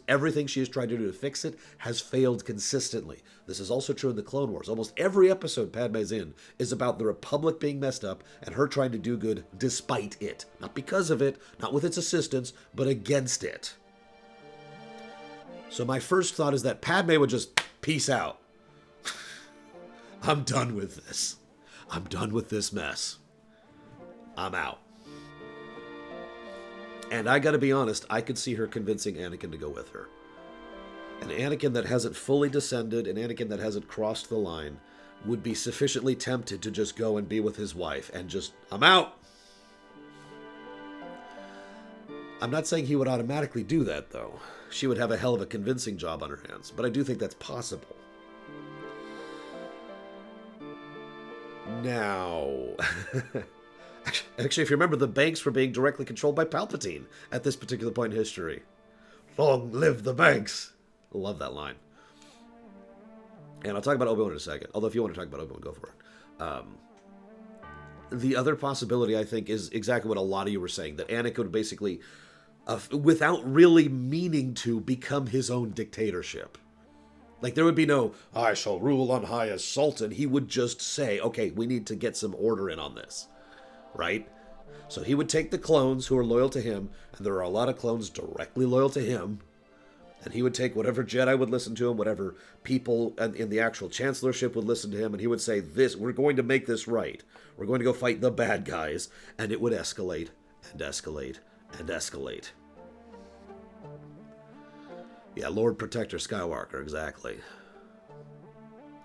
everything she has tried to do to fix it has failed consistently. This is also true in the Clone Wars. Almost every episode Padme's in is about the Republic being messed up and her trying to do good despite it. Not because of it, not with its assistance, but against it. So my first thought is that Padme would just peace out. I'm done with this. I'm done with this mess. I'm out. And I gotta be honest, I could see her convincing Anakin to go with her. An Anakin that hasn't fully descended, an Anakin that hasn't crossed the line, would be sufficiently tempted to just go and be with his wife and just, I'm out. I'm not saying he would automatically do that, though. She would have a hell of a convincing job on her hands, but I do think that's possible. Now, actually, if you remember, the banks were being directly controlled by Palpatine at this particular point in history. Long live the banks! I love that line. And I'll talk about Obi-Wan in a second, although if you want to talk about Obi-Wan, go for it. The other possibility, I think, is exactly what a lot of you were saying, that Anakin would basically, without really meaning to, become his own dictatorship. Like, there would be no, I shall rule on high as Sultan. He would just say, okay, we need to get some order in on this, right? So he would take the clones who are loyal to him, and there are a lot of clones directly loyal to him, and he would take whatever Jedi would listen to him, whatever people in the actual chancellorship would listen to him, and he would say, we're going to make this right. We're going to go fight the bad guys, and it would escalate, and escalate, and escalate. Yeah, Lord Protector Skywalker, exactly.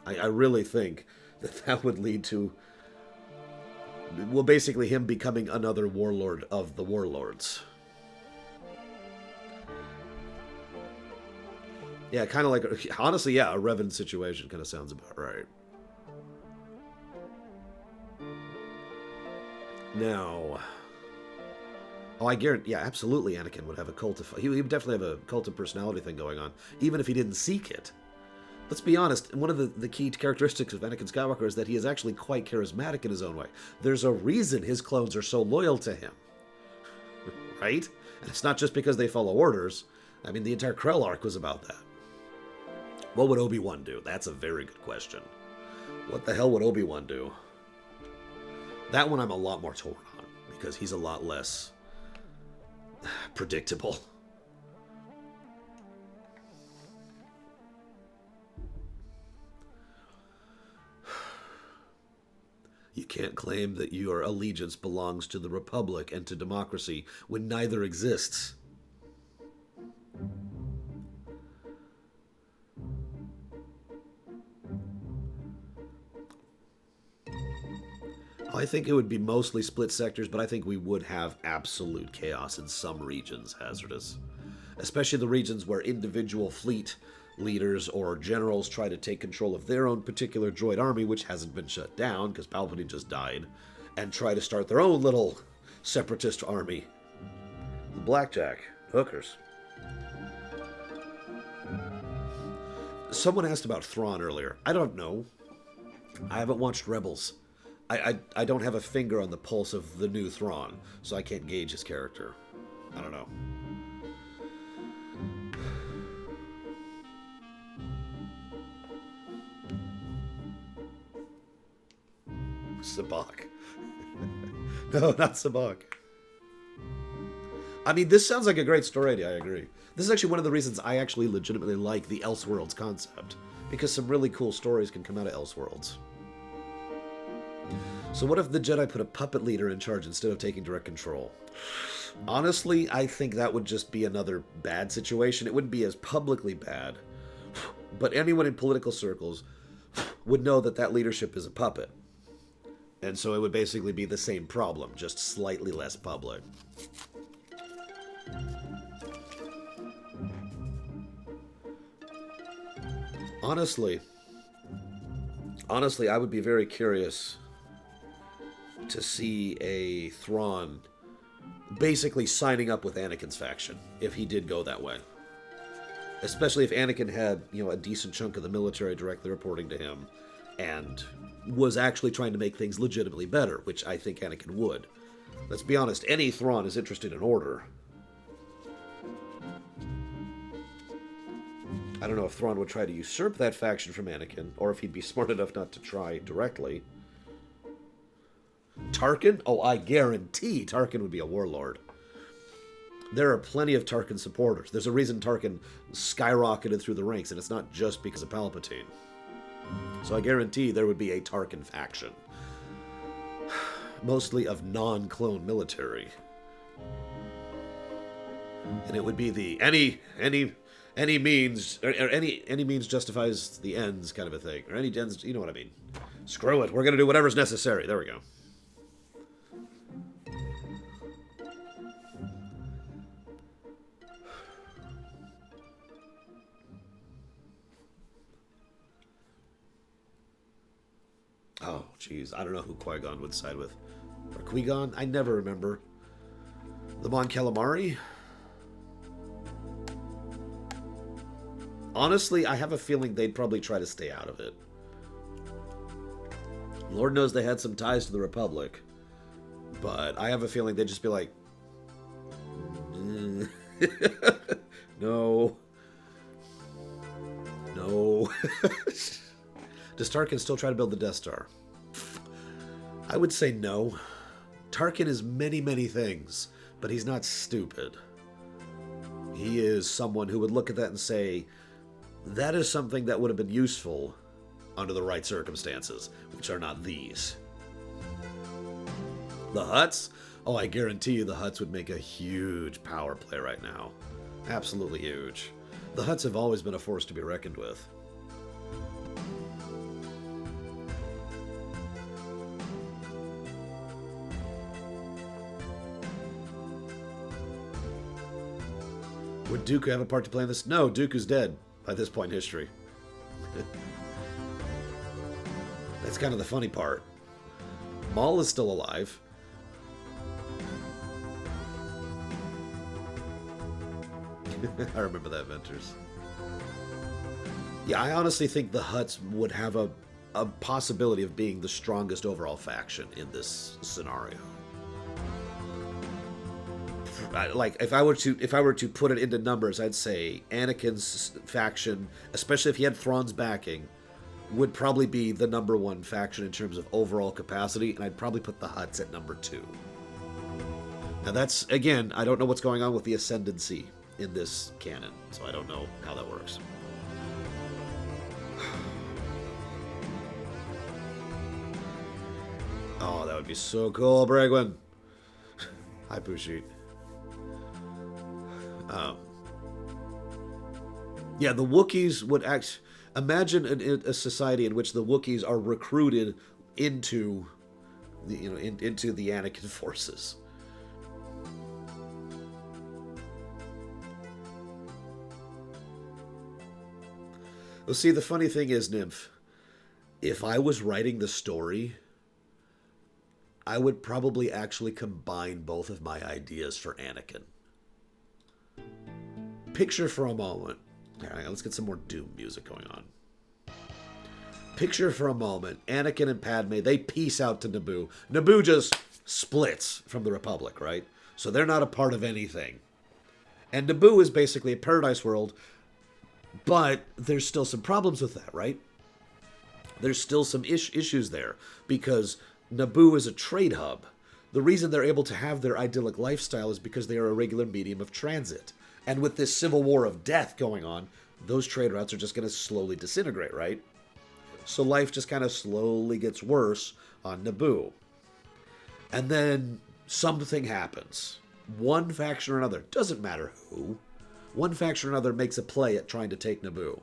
I really think that would lead to, well, basically him becoming another warlord of the warlords. Yeah, kind of like, honestly, yeah, a Revan situation kind of sounds about right. Now, I guarantee, yeah, absolutely Anakin would have a cult of, he would definitely have a cult of personality thing going on, even if he didn't seek it. Let's be honest, one of the key characteristics of Anakin Skywalker is that he is actually quite charismatic in his own way. There's a reason his clones are so loyal to him, right? And it's not just because they follow orders. I mean, the entire Krell arc was about that. What would Obi-Wan do? That's a very good question. What the hell would Obi-Wan do? That one I'm a lot more torn on, because he's a lot less predictable. You can't claim that your allegiance belongs to the Republic and to democracy when neither exists. I think it would be mostly split sectors, but I think we would have absolute chaos in some regions, Hazardous. Especially the regions where individual fleet leaders or generals try to take control of their own particular droid army, which hasn't been shut down because Palpatine just died. and try to start their own little separatist army. Blackjack. Hookers. Someone asked about Thrawn earlier. I don't know. I haven't watched Rebels. I don't have a finger on the pulse of the new Thrawn, so I can't gauge his character. I don't know. Sabak. No, not Sabak. I mean, this sounds like a great story idea, I agree. This is actually one of the reasons I actually legitimately like the Elseworlds concept, because some really cool stories can come out of Elseworlds. So what if the Jedi put a puppet leader in charge instead of taking direct control? Honestly, I think that would just be another bad situation. It wouldn't be as publicly bad, but anyone in political circles would know that that leadership is a puppet. And so it would basically be the same problem, just slightly less public. Honestly, I would be very curious to see a Thrawn basically signing up with Anakin's faction, if he did go that way. Especially if Anakin had, a decent chunk of the military directly reporting to him, and was actually trying to make things legitimately better, which I think Anakin would. Let's be honest, any Thrawn is interested in order. I don't know if Thrawn would try to usurp that faction from Anakin, or if he'd be smart enough not to try directly. Tarkin? Oh, I guarantee Tarkin would be a warlord. There are plenty of Tarkin supporters. There's a reason Tarkin skyrocketed through the ranks, and it's not just because of Palpatine. So I guarantee there would be a Tarkin faction. Mostly of non-clone military. And it would be the any means or any means justifies the ends kind of a thing. Or any ends, you know what I mean. Screw it, we're gonna do whatever's necessary. There we go. Oh, jeez. I don't know who Qui-Gon would side with. Or Qui-Gon? I never remember. The Mon Calamari? Honestly, I have a feeling they'd probably try to stay out of it. Lord knows they had some ties to the Republic. But I have a feeling they'd just be like... No. No. Does Tarkin still try to build the Death Star? I would say no. Tarkin is many, many things, but he's not stupid. He is someone who would look at that and say, that is something that would have been useful under the right circumstances, which are not these. The Hutts? Oh, I guarantee you the Hutts would make a huge power play right now. Absolutely huge. The Hutts have always been a force to be reckoned with. Would Dooku have a part to play in this? No, Dooku's dead by this point in history. That's kind of the funny part. Maul is still alive. I remember that, Ventures. Yeah, I honestly think the Hutts would have a possibility of being the strongest overall faction in this scenario. Like, if I were to put it into numbers, I'd say Anakin's faction, especially if he had Thrawn's backing, would probably be the #1 faction in terms of overall capacity, and I'd probably put the Hutts at #2. Now that's, again, I don't know what's going on with the ascendancy in this canon, so I don't know how that works. Oh, that would be so cool, Bregwin. Hi, Pushit. Yeah, the Wookiees would act. Imagine a society in which the Wookiees are recruited into the into the Anakin forces. Well, see, the funny thing is, Nymph, if I was writing the story, I would probably actually combine both of my ideas for Anakin. Picture for a moment. All right, let's get some more Doom music going on. Picture for a moment, Anakin and Padme, they peace out to Naboo. Naboo just splits from the Republic, right? So they're not a part of anything. And Naboo is basically a paradise world, but there's still some problems with that, right? There's still some issues there, because Naboo is a trade hub. The reason they're able to have their idyllic lifestyle is because they are a regular medium of transit. And with this civil war of death going on, those trade routes are just going to slowly disintegrate, right? So life just kind of slowly gets worse on Naboo. And then something happens. One faction or another, doesn't matter who, one faction or another makes a play at trying to take Naboo.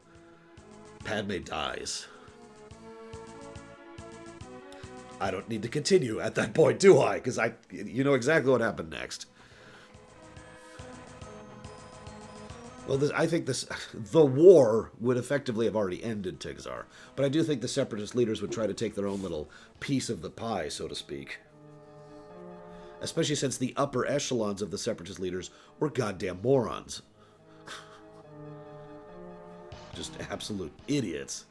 Padme dies. I don't need to continue at that point, do I? Because you know exactly what happened next. Well, I think the war would effectively have already ended, Tigzar. But I do think the Separatist leaders would try to take their own little piece of the pie, so to speak. Especially since the upper echelons of the Separatist leaders were goddamn morons. Just absolute idiots.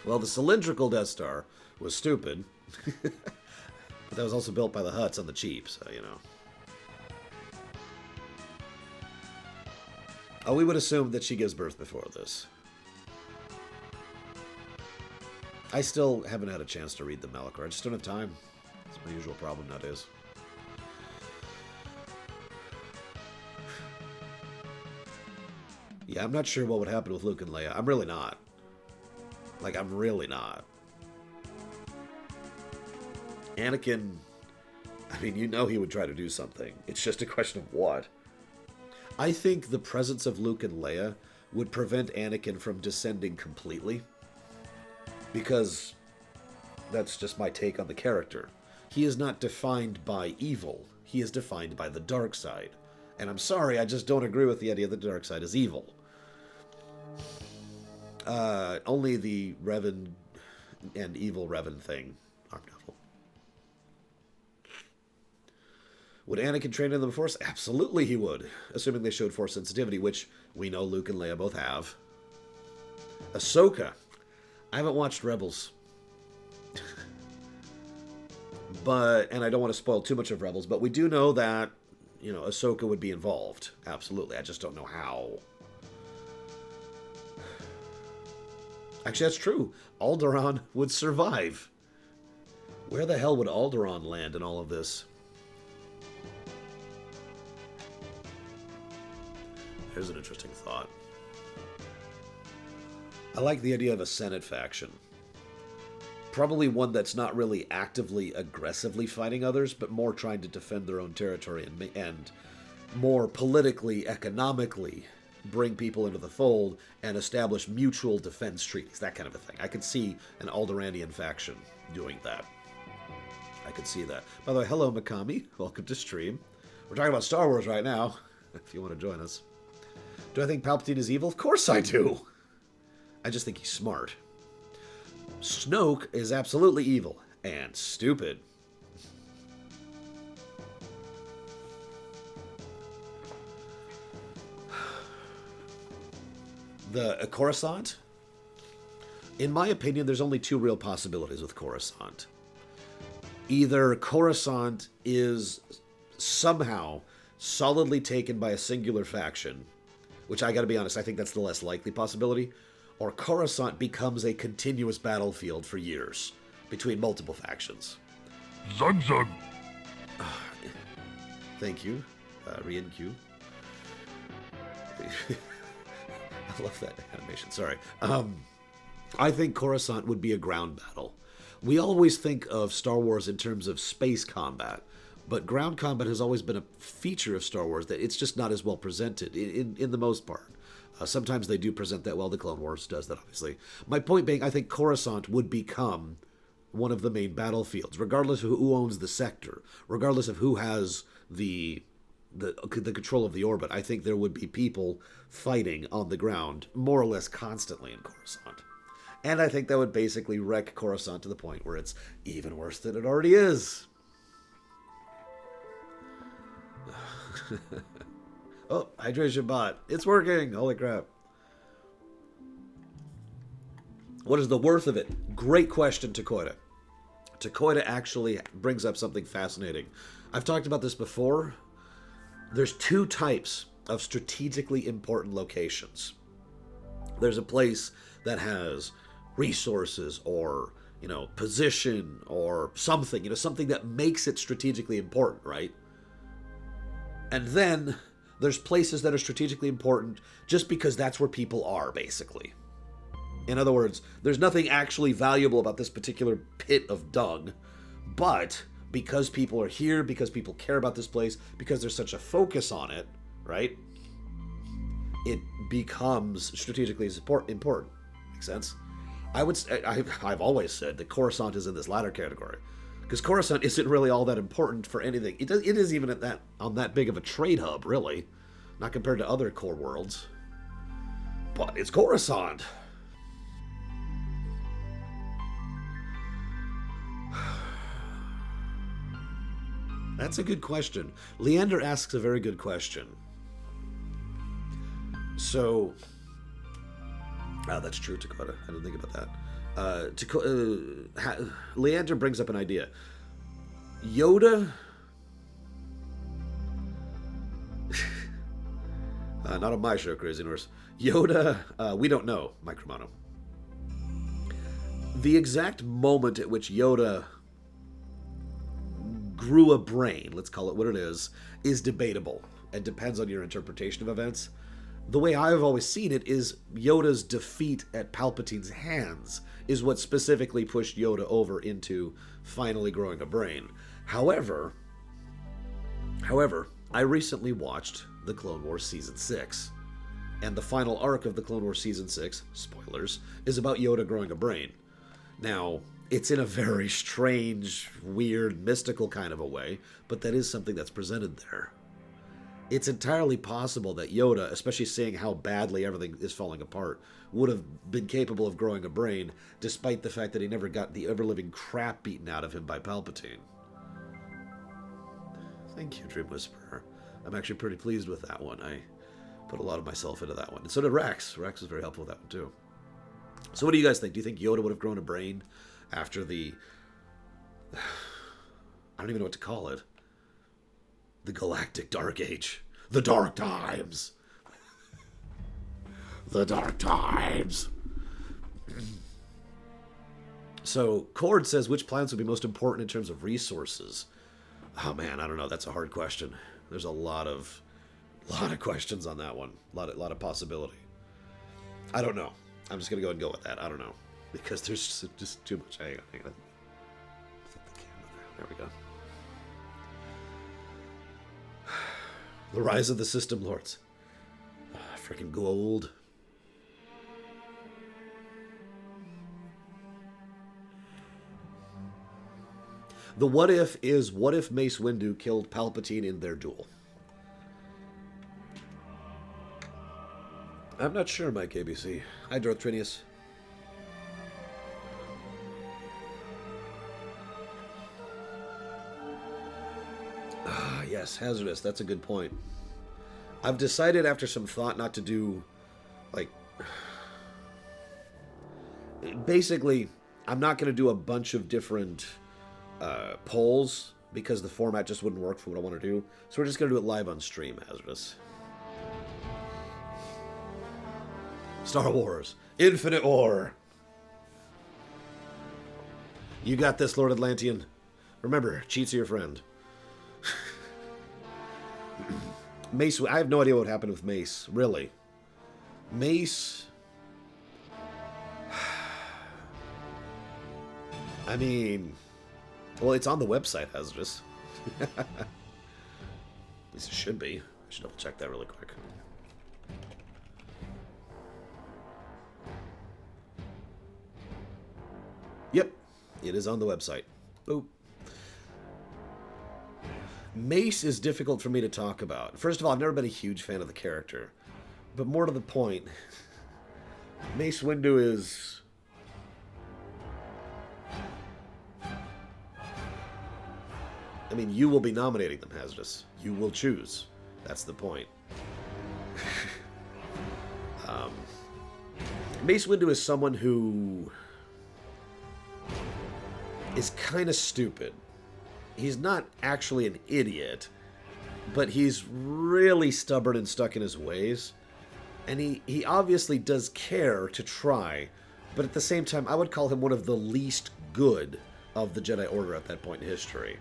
Well, the cylindrical Death Star was stupid. But that was also built by the Hutts on the cheap, so, you know. Oh, we would assume that she gives birth before this. I still haven't had a chance to read the Malachor. I just don't have time. It's my usual problem nowadays. Yeah, I'm not sure what would happen with Luke and Leia. I'm really not. Like, I'm really not. Anakin, I mean, you know he would try to do something. It's just a question of what. I think the presence of Luke and Leia would prevent Anakin from descending completely. Because that's just my take on the character. He is not defined by evil. He is defined by the dark side. And I'm sorry, I just don't agree with the idea that the dark side is evil. Only the Revan and evil Revan thing are novel. Would Anakin train in the Force? Absolutely he would. Assuming they showed Force sensitivity, which we know Luke and Leia both have. Ahsoka. I haven't watched Rebels. And I don't want to spoil too much of Rebels, but we do know that, you know, Ahsoka would be involved. Absolutely. I just don't know how. Actually, that's true. Alderaan would survive. Where the hell would Alderaan land in all of this? Here's an interesting thought. I like the idea of a Senate faction. Probably one that's not really actively, aggressively fighting others, but more trying to defend their own territory and more politically, economically bring people into the fold and establish mutual defense treaties, that kind of a thing. I could see an Alderaanian faction doing that. I could see that. By the way, hello, Mikami. Welcome to stream. We're talking about Star Wars right now, if you want to join us. Do I think Palpatine is evil? Of course I do. I just think he's smart. Snoke is absolutely evil and stupid. The Coruscant? In my opinion, there's only two real possibilities with Coruscant. Either Coruscant is somehow solidly taken by a singular faction, which I gotta be honest, I think that's the less likely possibility, or Coruscant becomes a continuous battlefield for years between multiple factions. Zug Zug. Thank you, Rian Q. I love that animation, sorry. I think Coruscant would be a ground battle. We always think of Star Wars in terms of space combat, but ground combat has always been a feature of Star Wars that it's just not as well presented, in the most part. Sometimes they do present that well. The Clone Wars does that, obviously. My point being, I think Coruscant would become one of the main battlefields, regardless of who owns the sector, regardless of who has the the control of the orbit, I think there would be people fighting on the ground more or less constantly in Coruscant. And I think that would basically wreck Coruscant to the point where it's even worse than it already is. Oh, hydration bot. It's working. Holy crap. What is the worth of it? Great question, Takoida. Takoida actually brings up something fascinating. I've talked about this before. There's two types of strategically important locations. There's a place that has resources or, position or something, something that makes it strategically important, right? And then there's places that are strategically important just because that's where people are, basically. In other words, there's nothing actually valuable about this particular pit of dung, but because people are here, because people care about this place, because there's such a focus on it, right? It becomes strategically important. Makes sense? I've always said that Coruscant is in this latter category, because Coruscant isn't really all that important for anything. It is even on that big of a trade hub, really, not compared to other core worlds. But it's Coruscant. That's a good question. Leander asks a very good question. So, that's true, Dakota. I didn't think about that. Leander brings up an idea. Yoda, not on my show, Crazy Norse. Yoda, we don't know, Mike Romano. The exact moment at which Yoda grew a brain, let's call it what it is debatable and depends on your interpretation of events. The way I've always seen it is Yoda's defeat at Palpatine's hands is what specifically pushed Yoda over into finally growing a brain. However, I recently watched the Clone Wars Season 6, and the final arc of the Clone Wars Season 6, spoilers, is about Yoda growing a brain. Now, it's in a very strange, weird, mystical kind of a way, but that is something that's presented there. It's entirely possible that Yoda, especially seeing how badly everything is falling apart, would have been capable of growing a brain, despite the fact that he never got the ever-living crap beaten out of him by Palpatine. Thank you, Dream Whisperer. I'm actually pretty pleased with that one. I put a lot of myself into that one. And so did Rex. Rex was very helpful with that one, too. So what do you guys think? Do you think Yoda would have grown a brain after the... I don't even know what to call it. The Galactic Dark Age. The Dark Times. The Dark Times. So, Cord says, which planets would be most important in terms of resources? Oh man, I don't know. That's a hard question. There's a lot of questions on that one. A lot of possibility. I don't know. I'm just going to go ahead and go with that. I don't know. Because there's just too much. Hang on. Set the camera there. There we go. The Rise of the System Lords. Freaking gold. The what if is, what if Mace Windu killed Palpatine in their duel? I'm not sure, Mike ABC. Hi, Darth Trinius. Yes, hazardous. That's a good point. I've decided after some thought not to do, like... Basically, I'm not going to do a bunch of different polls because the format just wouldn't work for what I want to do. So we're just going to do it live on stream, hazardous. Star Wars. Infinite War. You got this, Lord Atlantean. Remember, cheats are your friend. Mace, I have no idea what happened with Mace, really. Mace... I mean... Well, it's on the website, Hazardous. At least it should be. I should double check that really quick. Yep, it is on the website. Boop. Mace is difficult for me to talk about. First of all, I've never been a huge fan of the character. But more to the point, Mace Windu is... I mean, you will be nominating them, Hazardous. You will choose. That's the point. Mace Windu is someone who is kind of stupid. He's not actually an idiot, but he's really stubborn and stuck in his ways. And he obviously does care to try, but at the same time, I would call him one of the least good of the Jedi Order at that point in history.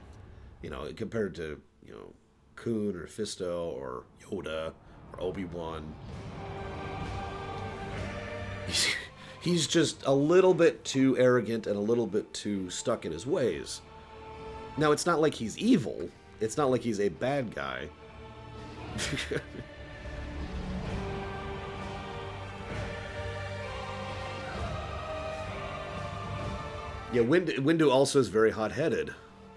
You know, compared to, you know, Kun or Fisto or Yoda or Obi-Wan. He's just a little bit too arrogant and a little bit too stuck in his ways. Now, it's not like he's evil. It's not like he's a bad guy. Yeah, Windu also is very hot-headed.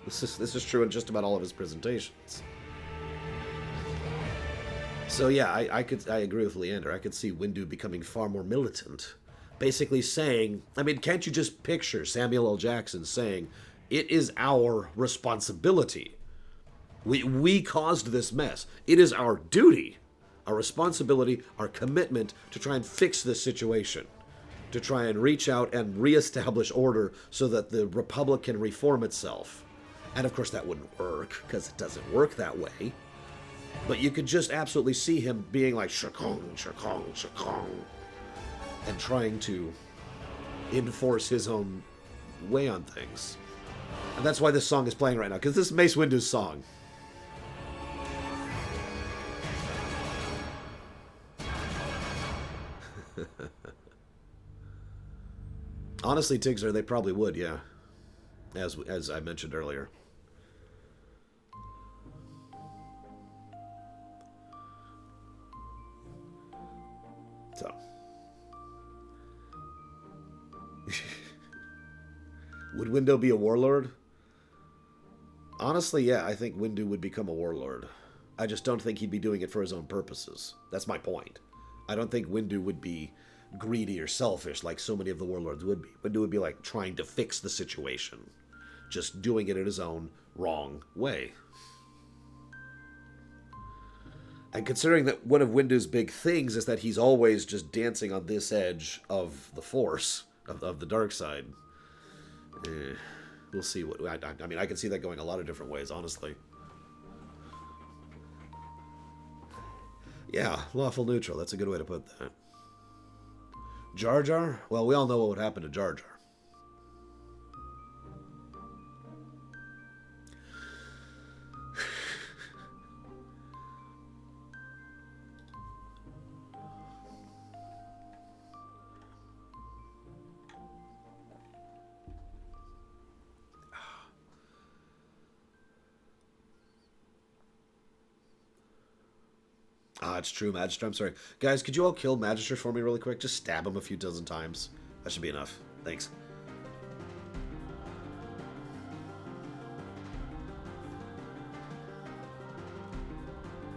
This is true in just about all of his presentations. So yeah, I agree with Leander. I could see Windu becoming far more militant. Basically saying, I mean, can't you just picture Samuel L. Jackson saying, it is our responsibility. We caused this mess. It is our duty, our responsibility, our commitment to try and fix this situation. To try and reach out and reestablish order so that the Republic can reform itself. And of course that wouldn't work, because it doesn't work that way. But you could just absolutely see him being like, Shakong, Shakong, Shakong, and trying to enforce his own way on things. And that's why this song is playing right now, because this is Mace Windu's song. Honestly, Tigzer, they probably would, yeah. As I mentioned earlier. So. Would Windu be a warlord? Honestly, yeah, I think Windu would become a warlord. I just don't think he'd be doing it for his own purposes. That's my point. I don't think Windu would be greedy or selfish like so many of the warlords would be. Windu would be like trying to fix the situation. Just doing it in his own wrong way. And considering that one of Windu's big things is that he's always just dancing on this edge of the Force, of the dark side. We'll see what... I mean, I can see that going a lot of different ways, honestly. Yeah, lawful neutral. That's a good way to put that. Jar Jar? Well, we all know what would happen to Jar Jar. It's true, Magister. I'm sorry. Guys, could you all kill Magister for me really quick? Just stab him a few dozen times. That should be enough. Thanks.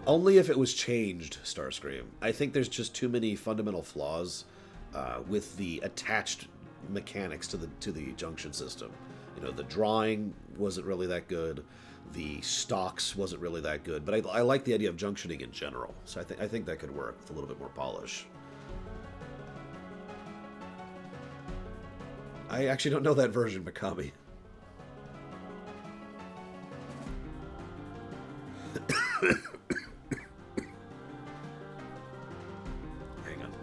Only if it was changed, Starscream. I think there's just too many fundamental flaws with the attached mechanics to the junction system. You know, the drawing wasn't really that good. The stocks wasn't really that good, but I like the idea of junctioning in general. So I think that could work with a little bit more polish. I actually don't know that version, Mikami. Hang on.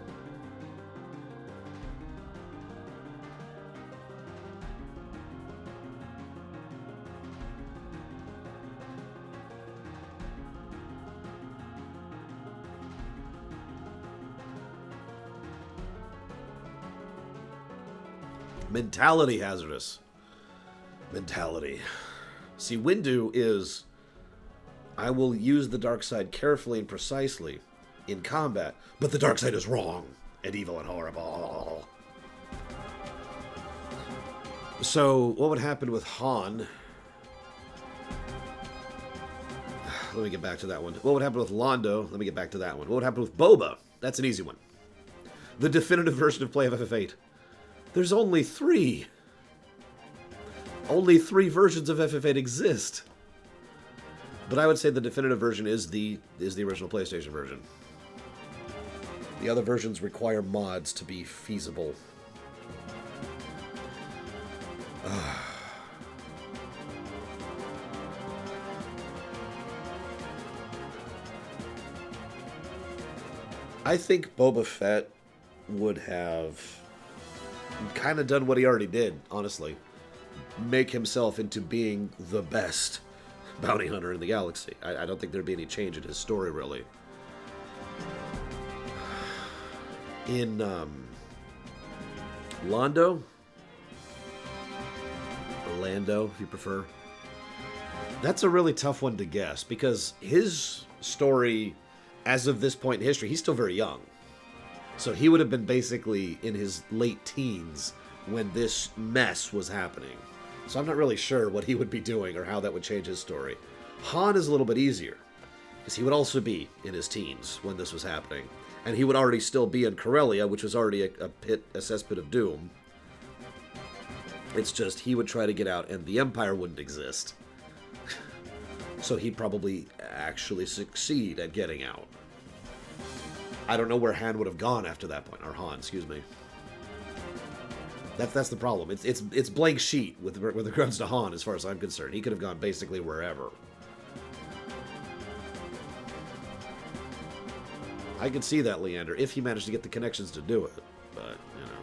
Mentality hazardous. Mentality. See, Windu is... I will use the dark side carefully and precisely in combat, but the dark side is wrong and evil and horrible. So, what would happen with Han Let me get back to that one. What would happen with Londo? Let me get back to that one. What would happen with Boba? That's an easy one. The definitive version of play of FF8. There's only 3. Only 3 versions of FF8 exist. But I would say the definitive version is the original PlayStation version. The other versions require mods to be feasible. I think Boba Fett would have kind of done what he already did, honestly. Make himself into being the best bounty hunter in the galaxy. I don't think there'd be any change in his story, really. In Londo, or Lando, if you prefer, that's a really tough one to guess, because his story, as of this point in history, he's still very young. So he would have been basically in his late teens when this mess was happening. So I'm not really sure what he would be doing or how that would change his story. Han is a little bit easier, because he would also be in his teens when this was happening. And he would already still be in Corellia, which was already a cesspit of doom. It's just he would try to get out and the Empire wouldn't exist. So he'd probably actually succeed at getting out. I don't know where Han would have gone after that point. Or Han, excuse me. That's the problem. It's blank sheet with regards to Han, as far as I'm concerned. He could have gone basically wherever. I could see that, Leander, if he managed to get the connections to do it. But, you know.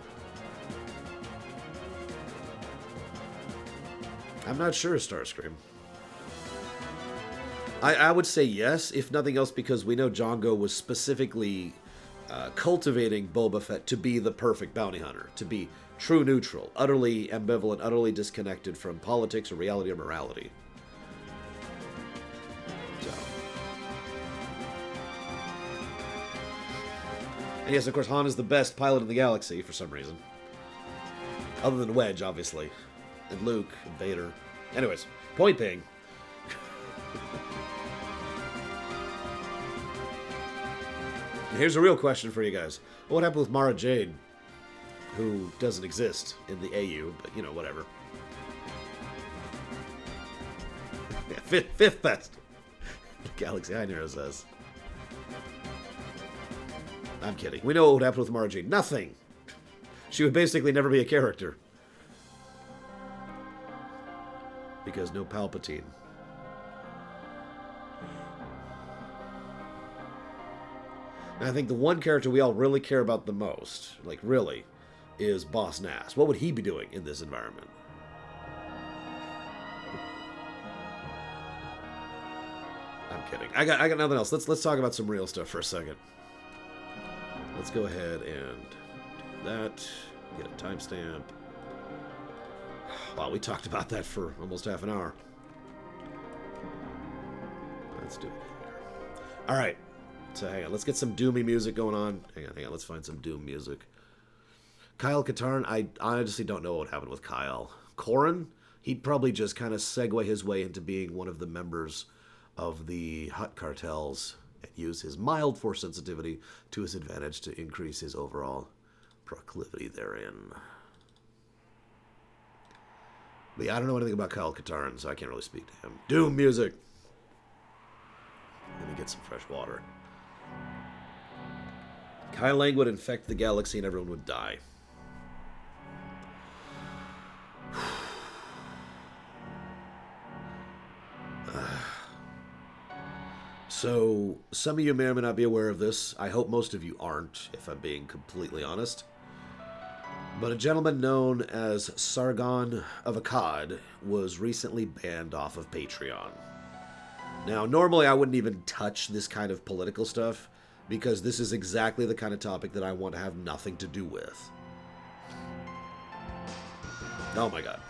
I'm not sure, Starscream. I would say yes, if nothing else, because we know Django was specifically cultivating Boba Fett to be the perfect bounty hunter, to be true neutral, utterly ambivalent, utterly disconnected from politics or reality or morality. So. And yes, of course, Han is the best pilot in the galaxy for some reason. Other than Wedge, obviously. And Luke, and Vader. Anyways, point being. Here's a real question for you guys. What happened with Mara Jade? Who doesn't exist in the AU, but, you know, whatever. Yeah, fifth best. Galaxy High Nero says. I'm kidding. We know what would happen with Mara Jade. Nothing. She would basically never be a character. Because no Palpatine. And I think the one character we all really care about the most, like really, is Boss Nass. What would he be doing in this environment? I'm kidding. I got nothing else. Let's talk about some real stuff for a second. Let's go ahead and do that. Get a timestamp. Wow, we talked about that for almost half an hour. Let's do it here. All right. So hang on, let's get some doomy music going on. Hang on, let's find some doom music. Kyle Katarn, I honestly don't know what would happen with Kyle. Corran, he'd probably just kind of segue his way into being one of the members of the Hutt cartels and use his mild force sensitivity to his advantage to increase his overall proclivity therein. But yeah, I don't know anything about Kyle Katarn, so I can't really speak to him. Doom music! Let me get some fresh water. Kai Lang would infect the galaxy and everyone would die. So, some of you may or may not be aware of this. I hope most of you aren't, if I'm being completely honest. But a gentleman known as Sargon of Akkad was recently banned off of Patreon. Now, normally I wouldn't even touch this kind of political stuff, because this is exactly the kind of topic that I want to have nothing to do with. Oh my god.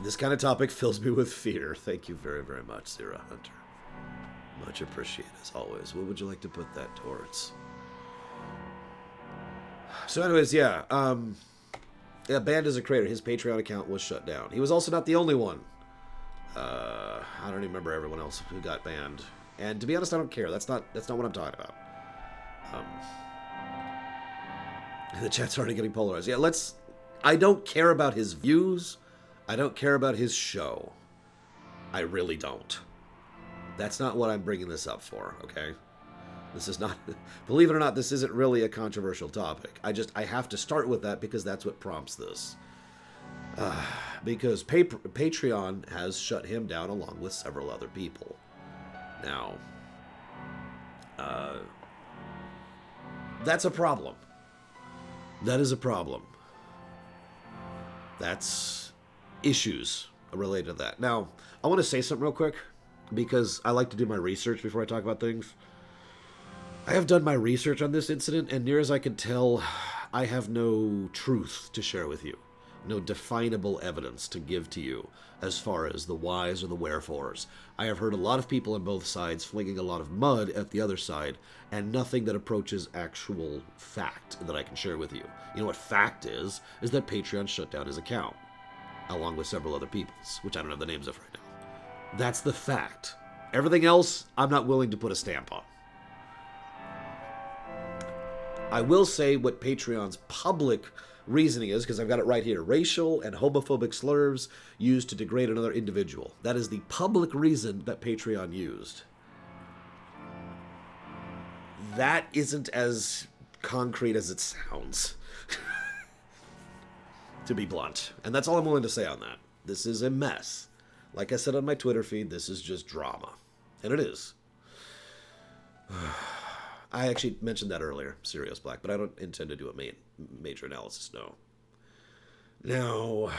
This kind of topic fills me with fear. Thank you very, very much, Zira Hunter. Much appreciated, as always. What would you like to put that towards? So anyways, yeah. banned as a creator. His Patreon account was shut down. He was also not the only one. I don't even remember everyone else who got banned. And to be honest, I don't care. That's not what I'm talking about. The chat's already getting polarized. Yeah, I don't care about his views. I don't care about his show. I really don't. That's not what I'm bringing this up for, okay? This is not, believe it or not, this isn't really a controversial topic. I have to start with that because that's what prompts this. Because Patreon has shut him down along with several other people. Now, that's a problem. That is a problem. That's issues related to that. Now, I want to say something real quick because I like to do my research before I talk about things. I have done my research on this incident, and near as I can tell, I have no truth to share with you. No definable evidence to give to you as far as the whys or the wherefores. I have heard a lot of people on both sides flinging a lot of mud at the other side, and nothing that approaches actual fact that I can share with you. You know what fact is that Patreon shut down his account, along with several other people's, which I don't know the names of right now. That's the fact. Everything else, I'm not willing to put a stamp on. I will say what Patreon's public reasoning is, because I've got it right here. Racial and homophobic slurs used to degrade another individual. That is the public reason that Patreon used. That isn't as concrete as it sounds. To be blunt. And that's all I'm willing to say on that. This is a mess. Like I said on my Twitter feed, this is just drama. And it is. I actually mentioned that earlier, Sirius Black, but I don't intend to do a major analysis, no. Now,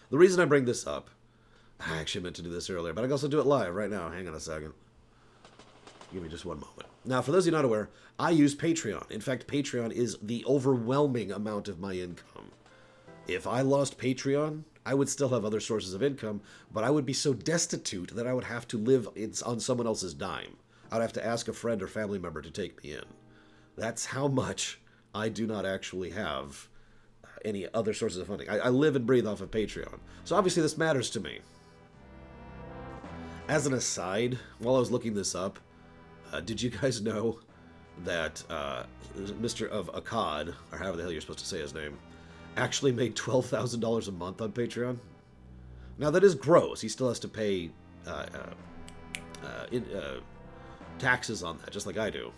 the reason I bring this up, I actually meant to do this earlier, but I can also do it live right now. Hang on a second. Give me just one moment. Now, for those of you not aware, I use Patreon. In fact, Patreon is the overwhelming amount of my income. If I lost Patreon, I would still have other sources of income, but I would be so destitute that I would have to live on someone else's dime. I'd have to ask a friend or family member to take me in. That's how much I do not actually have any other sources of funding. I live and breathe off of Patreon. So obviously this matters to me. As an aside, while I was looking this up, did you guys know that Mr. of Akkad, or however the hell you're supposed to say his name, actually made $12,000 a month on Patreon? Now that is gross. He still has to pay taxes on that, just like I do.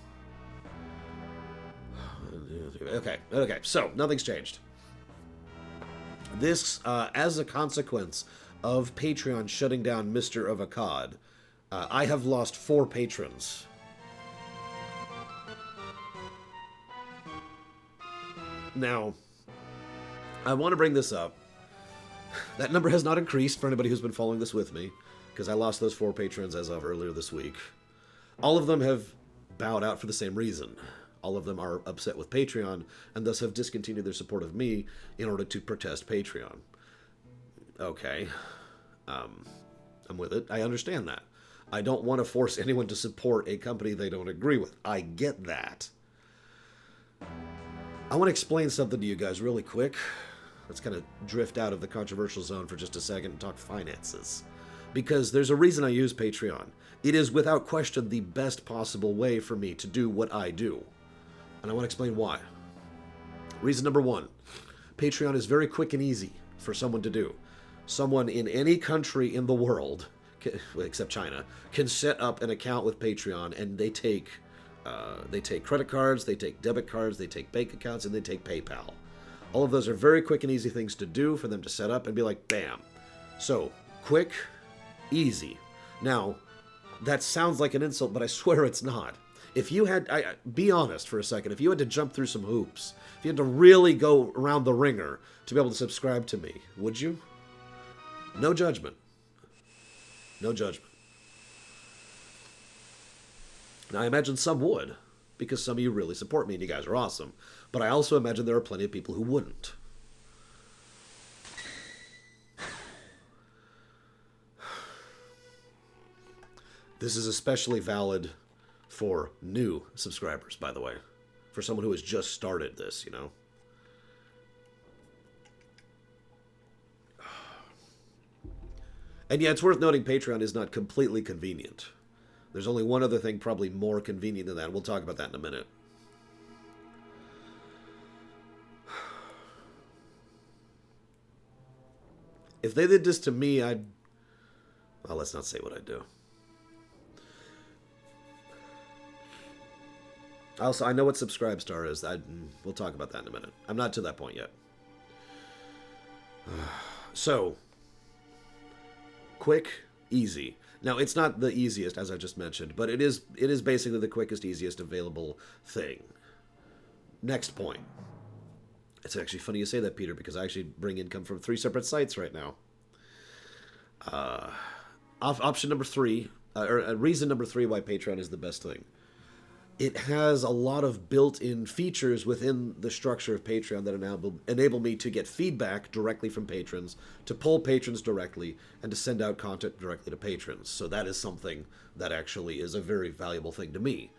Okay, so nothing's changed. This, as a consequence of Patreon shutting down Mr. of Akkad, I have lost 4 patrons. Now, I want to bring this up. That number has not increased for anybody who's been following this with me, because I lost those 4 patrons as of earlier this week. All of them have bowed out for the same reason. All of them are upset with Patreon, and thus have discontinued their support of me in order to protest Patreon. Okay. I'm with it. I understand that. I don't want to force anyone to support a company they don't agree with. I get that. I want to explain something to you guys really quick. Let's kind of drift out of the controversial zone for just a second and talk finances. Because there's a reason I use Patreon. It is without question the best possible way for me to do what I do. And I want to explain why. Reason number 1. Patreon is very quick and easy for someone to do. Someone in any country in the world, except China, can set up an account with Patreon, and they take credit cards, they take debit cards, they take bank accounts, and they take PayPal. All of those are very quick and easy things to do for them to set up and be like, bam. So, quick, easy. Now, that sounds like an insult, but I swear it's not. If you had, be honest for a second, if you had to jump through some hoops, if you had to really go around the ringer to be able to subscribe to me, would you? No judgment. No judgment. Now, I imagine some would, because some of you really support me and you guys are awesome. But I also imagine there are plenty of people who wouldn't. This is especially valid for new subscribers, by the way. For someone who has just started this, you know. And yeah, it's worth noting Patreon is not completely convenient. There's only one other thing probably more convenient than that. We'll talk about that in a minute. If they did this to me, I'd... Well, let's not say what I'd do. Also, I know what Subscribestar is. We'll talk about that in a minute. I'm not to that point yet. So, quick, easy. Now, it's not the easiest, as I just mentioned, but it is basically the quickest, easiest available thing. Next point. It's actually funny you say that, Peter, because I actually bring income from 3 separate sites right now. Option number 3, or reason number 3 why Patreon is the best thing. It has a lot of built-in features within the structure of Patreon that enable me to get feedback directly from patrons, to poll patrons directly, and to send out content directly to patrons. So that is something that actually is a very valuable thing to me.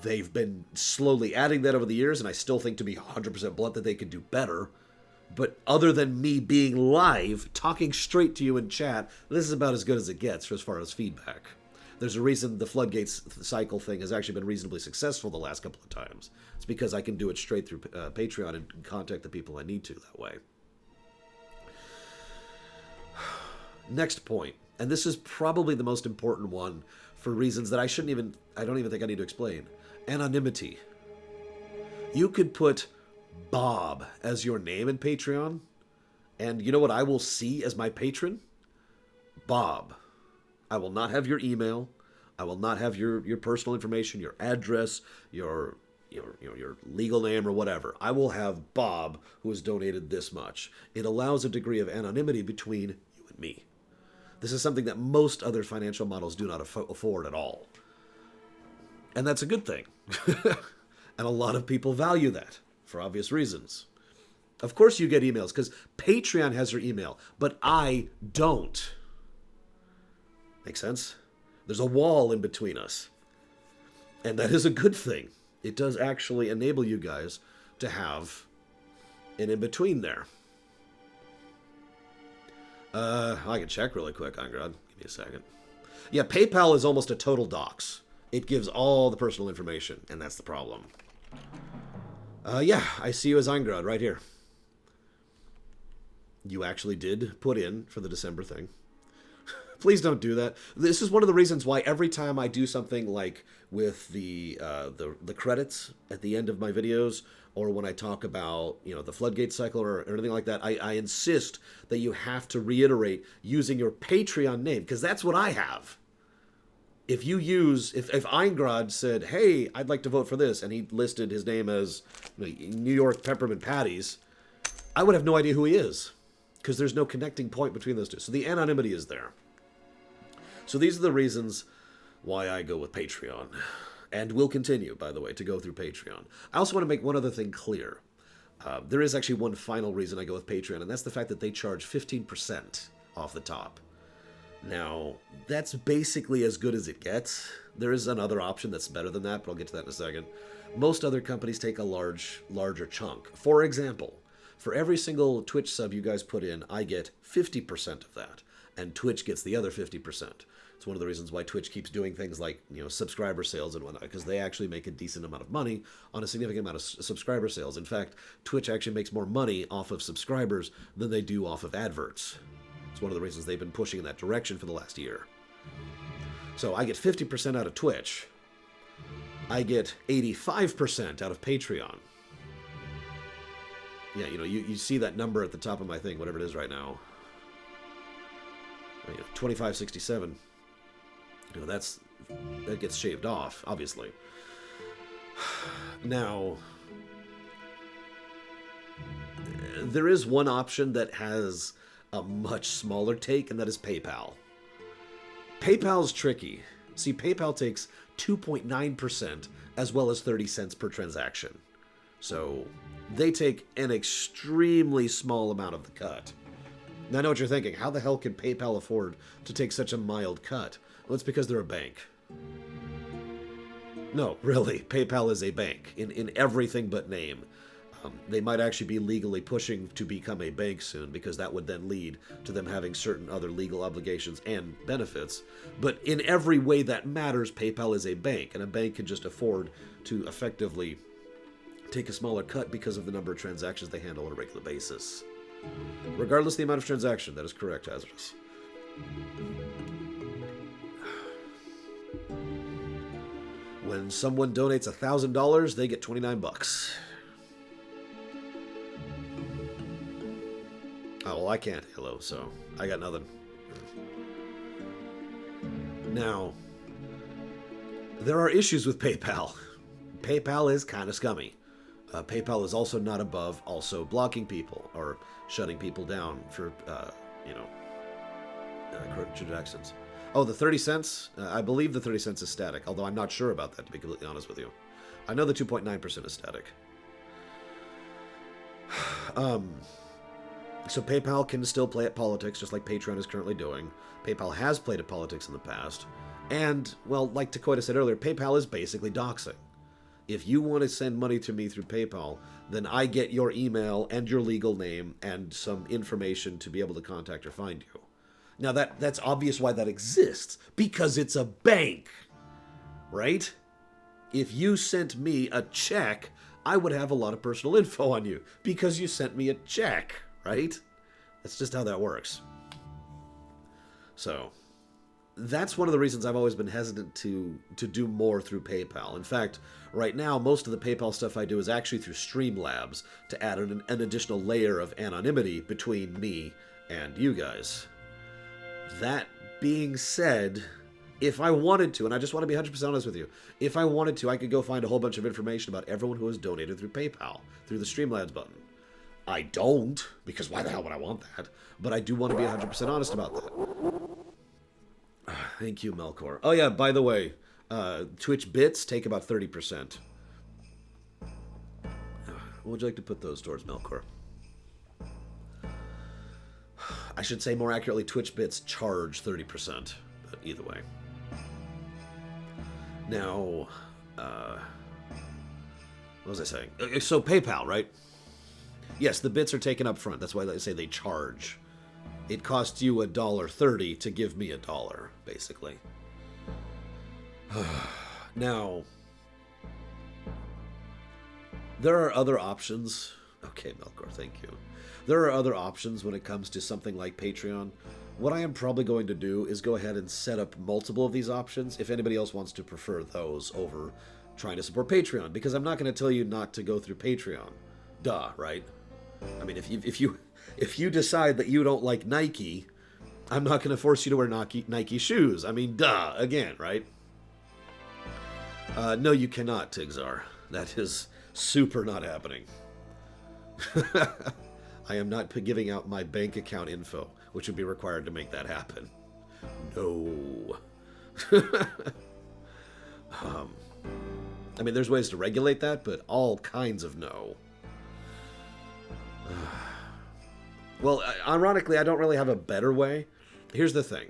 They've been slowly adding that over the years, and I still think, to be 100% blunt, that they could do better. But other than me being live, talking straight to you in chat, this is about as good as it gets as far as feedback. There's a reason the floodgates cycle thing has actually been reasonably successful the last couple of times. It's because I can do it straight through Patreon and contact the people I need to that way. Next point, and this is probably the most important one for reasons that I don't even think I need to explain. Anonymity. You could put Bob as your name in Patreon, and you know what I will see as my patron? Bob. I will not have your email. I will not have your personal information, your address, your legal name or whatever. I will have Bob, who has donated this much. It allows a degree of anonymity between you and me. This is something that most other financial models do not afford at all. And that's a good thing. And a lot of people value that for obvious reasons. Of course you get emails because Patreon has your email, but I don't. Make sense? There's a wall in between us. And that is a good thing. It does actually enable you guys to have an in-between there. I can check really quick, Angrad. Give me a second. Yeah, PayPal is almost a total dox. It gives all the personal information, and that's the problem. Yeah, I see you as Angrad right here. You actually did put in for the December thing. Please don't do that. This is one of the reasons why every time I do something like with the credits at the end of my videos, or when I talk about the floodgate cycle or anything like that, I insist that you have to reiterate using your Patreon name, because that's what I have. If you use, if Eingrad said, hey, I'd like to vote for this, and he listed his name as New York Peppermint Patties, I would have no idea who he is, because there's no connecting point between those two. So the anonymity is there. So these are the reasons why I go with Patreon. And will continue, by the way, to go through Patreon. I also want to make one other thing clear. There is actually one final reason I go with Patreon, and that's the fact that they charge 15% off the top. Now, that's basically as good as it gets. There is another option that's better than that, but I'll get to that in a second. Most other companies take a larger chunk. For example, for every single Twitch sub you guys put in, I get 50% of that, and Twitch gets the other 50%. It's one of the reasons why Twitch keeps doing things like, subscriber sales and whatnot, because they actually make a decent amount of money on a significant amount of subscriber sales. In fact, Twitch actually makes more money off of subscribers than they do off of adverts. It's one of the reasons they've been pushing in that direction for the last year. So I get 50% out of Twitch. I get 85% out of Patreon. Yeah, you see that number at the top of my thing, whatever it is right now. 2567. That gets shaved off, obviously. Now, there is one option that has a much smaller take, and that is PayPal. PayPal's tricky. See, PayPal takes 2.9% as well as 30 cents per transaction. So they take an extremely small amount of the cut. Now I know what you're thinking. How the hell can PayPal afford to take such a mild cut? Well, it's because they're a bank. No, really, PayPal is a bank in everything but name. They might actually be legally pushing to become a bank soon, because that would then lead to them having certain other legal obligations and benefits. But in every way that matters, PayPal is a bank, and a bank can just afford to effectively take a smaller cut because of the number of transactions they handle on a regular basis. Regardless of the amount of transaction, that is correct, Hazardous. When someone donates $1,000, they get $29. Oh, well, I can't Halo, so I got nothing. Now, there are issues with PayPal. PayPal is kind of scummy. PayPal is also not above also blocking people or shutting people down for, transactions. Oh, the 30 cents? I believe the 30 cents is static, although I'm not sure about that, to be completely honest with you. I know the 2.9% is static. So PayPal can still play at politics, just like Patreon is currently doing. PayPal has played at politics in the past. And, well, like Dakota said earlier, PayPal is basically doxing. If you want to send money to me through PayPal, then I get your email and your legal name and some information to be able to contact or find you. Now, that's obvious why that exists, because it's a bank, right? If you sent me a check, I would have a lot of personal info on you, because you sent me a check, right? That's just how that works. So, that's one of the reasons I've always been hesitant to do more through PayPal. In fact, right now, most of the PayPal stuff I do is actually through Streamlabs to add an additional layer of anonymity between me and you guys. That being said, if I wanted to, and I just want to be 100% honest with you, if I wanted to, I could go find a whole bunch of information about everyone who has donated through PayPal, through the Streamlabs button. I don't, because why the hell would I want that? But I do want to be 100% honest about that. Thank you, Melkor. Oh yeah, by the way, Twitch bits take about 30%. What would you like to put those towards, Melkor? I should say more accurately, Twitch bits charge 30%, but either way. Now, what was I saying? So PayPal, right? Yes, the bits are taken up front. That's why they say they charge. It costs you $1.30 to give me $1, basically. Now, there are other options. Okay, Melkor, thank you. There are other options when it comes to something like Patreon. What I am probably going to do is go ahead and set up multiple of these options if anybody else wants to prefer those over trying to support Patreon, because I'm not going to tell you not to go through Patreon. Duh, right? I mean, if you decide that you don't like Nike, I'm not going to force you to wear Nike shoes. I mean, duh, again, right? No, you cannot, Tigzar. That is super not happening. I am not giving out my bank account info, which would be required to make that happen. No. I mean, there's ways to regulate that, but all kinds of no. Well, ironically, I don't really have a better way. Here's the thing.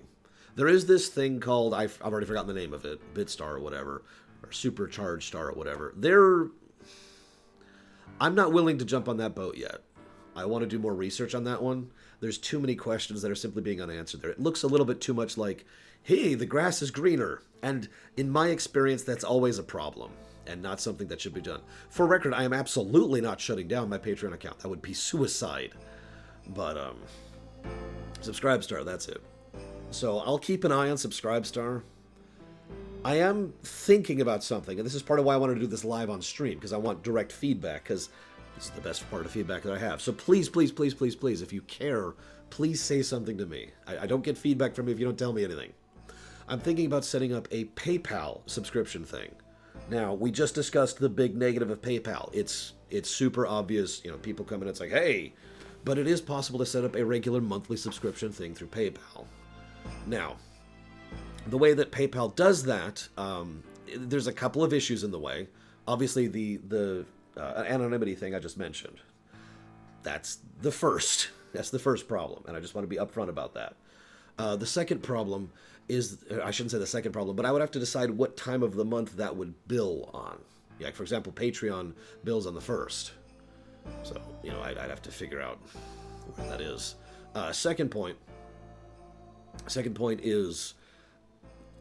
There is this thing called, I've already forgotten the name of it, BitStar or whatever, or Supercharged Star or whatever. I'm not willing to jump on that boat yet. I want to do more research on that one. There's too many questions that are simply being unanswered there. It looks a little bit too much like, hey, the grass is greener. And in my experience, that's always a problem and not something that should be done. For record, I am absolutely not shutting down my Patreon account. That would be suicide. But, Subscribestar, that's it. So I'll keep an eye on Subscribestar. I am thinking about something, and this is part of why I wanted to do this live on stream, because I want direct feedback, because this is the best part of feedback that I have. So please, please, please, please, please, if you care, please say something to me. I don't get feedback from you if you don't tell me anything. I'm thinking about setting up a PayPal subscription thing. Now, we just discussed the big negative of PayPal. It's super obvious, people come in and it's like, hey, but it is possible to set up a regular monthly subscription thing through PayPal. Now, the way that PayPal does that, there's a couple of issues in the way. Obviously, the anonymity thing I just mentioned. That's the first problem, and I just want to be upfront about that. The second problem is, I shouldn't say the second problem, but I would have to decide what time of the month that would bill on. Yeah, for example, Patreon bills on the 1st. So, you know, I'd have to figure out where that is. Second point is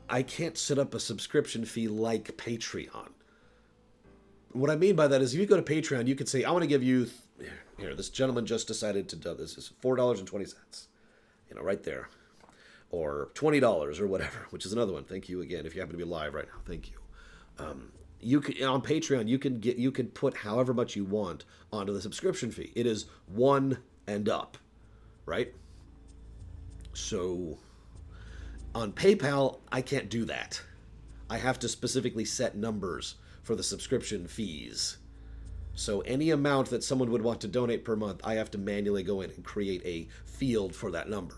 I can't set up a subscription fee like Patreon. What I mean by that is if you go to Patreon, you could say, I want to give you, here, this gentleman just decided to do this. Is $4.20, you know, right there. Or $20 or whatever, which is another one. Thank you again. If you happen to be live right now, thank you. You can, on Patreon, you can put however much you want onto the subscription fee. It is 1 and up, right? So on PayPal, I can't do that. I have to specifically set numbers for the subscription fees. So any amount that someone would want to donate per month, I have to manually go in and create a field for that number.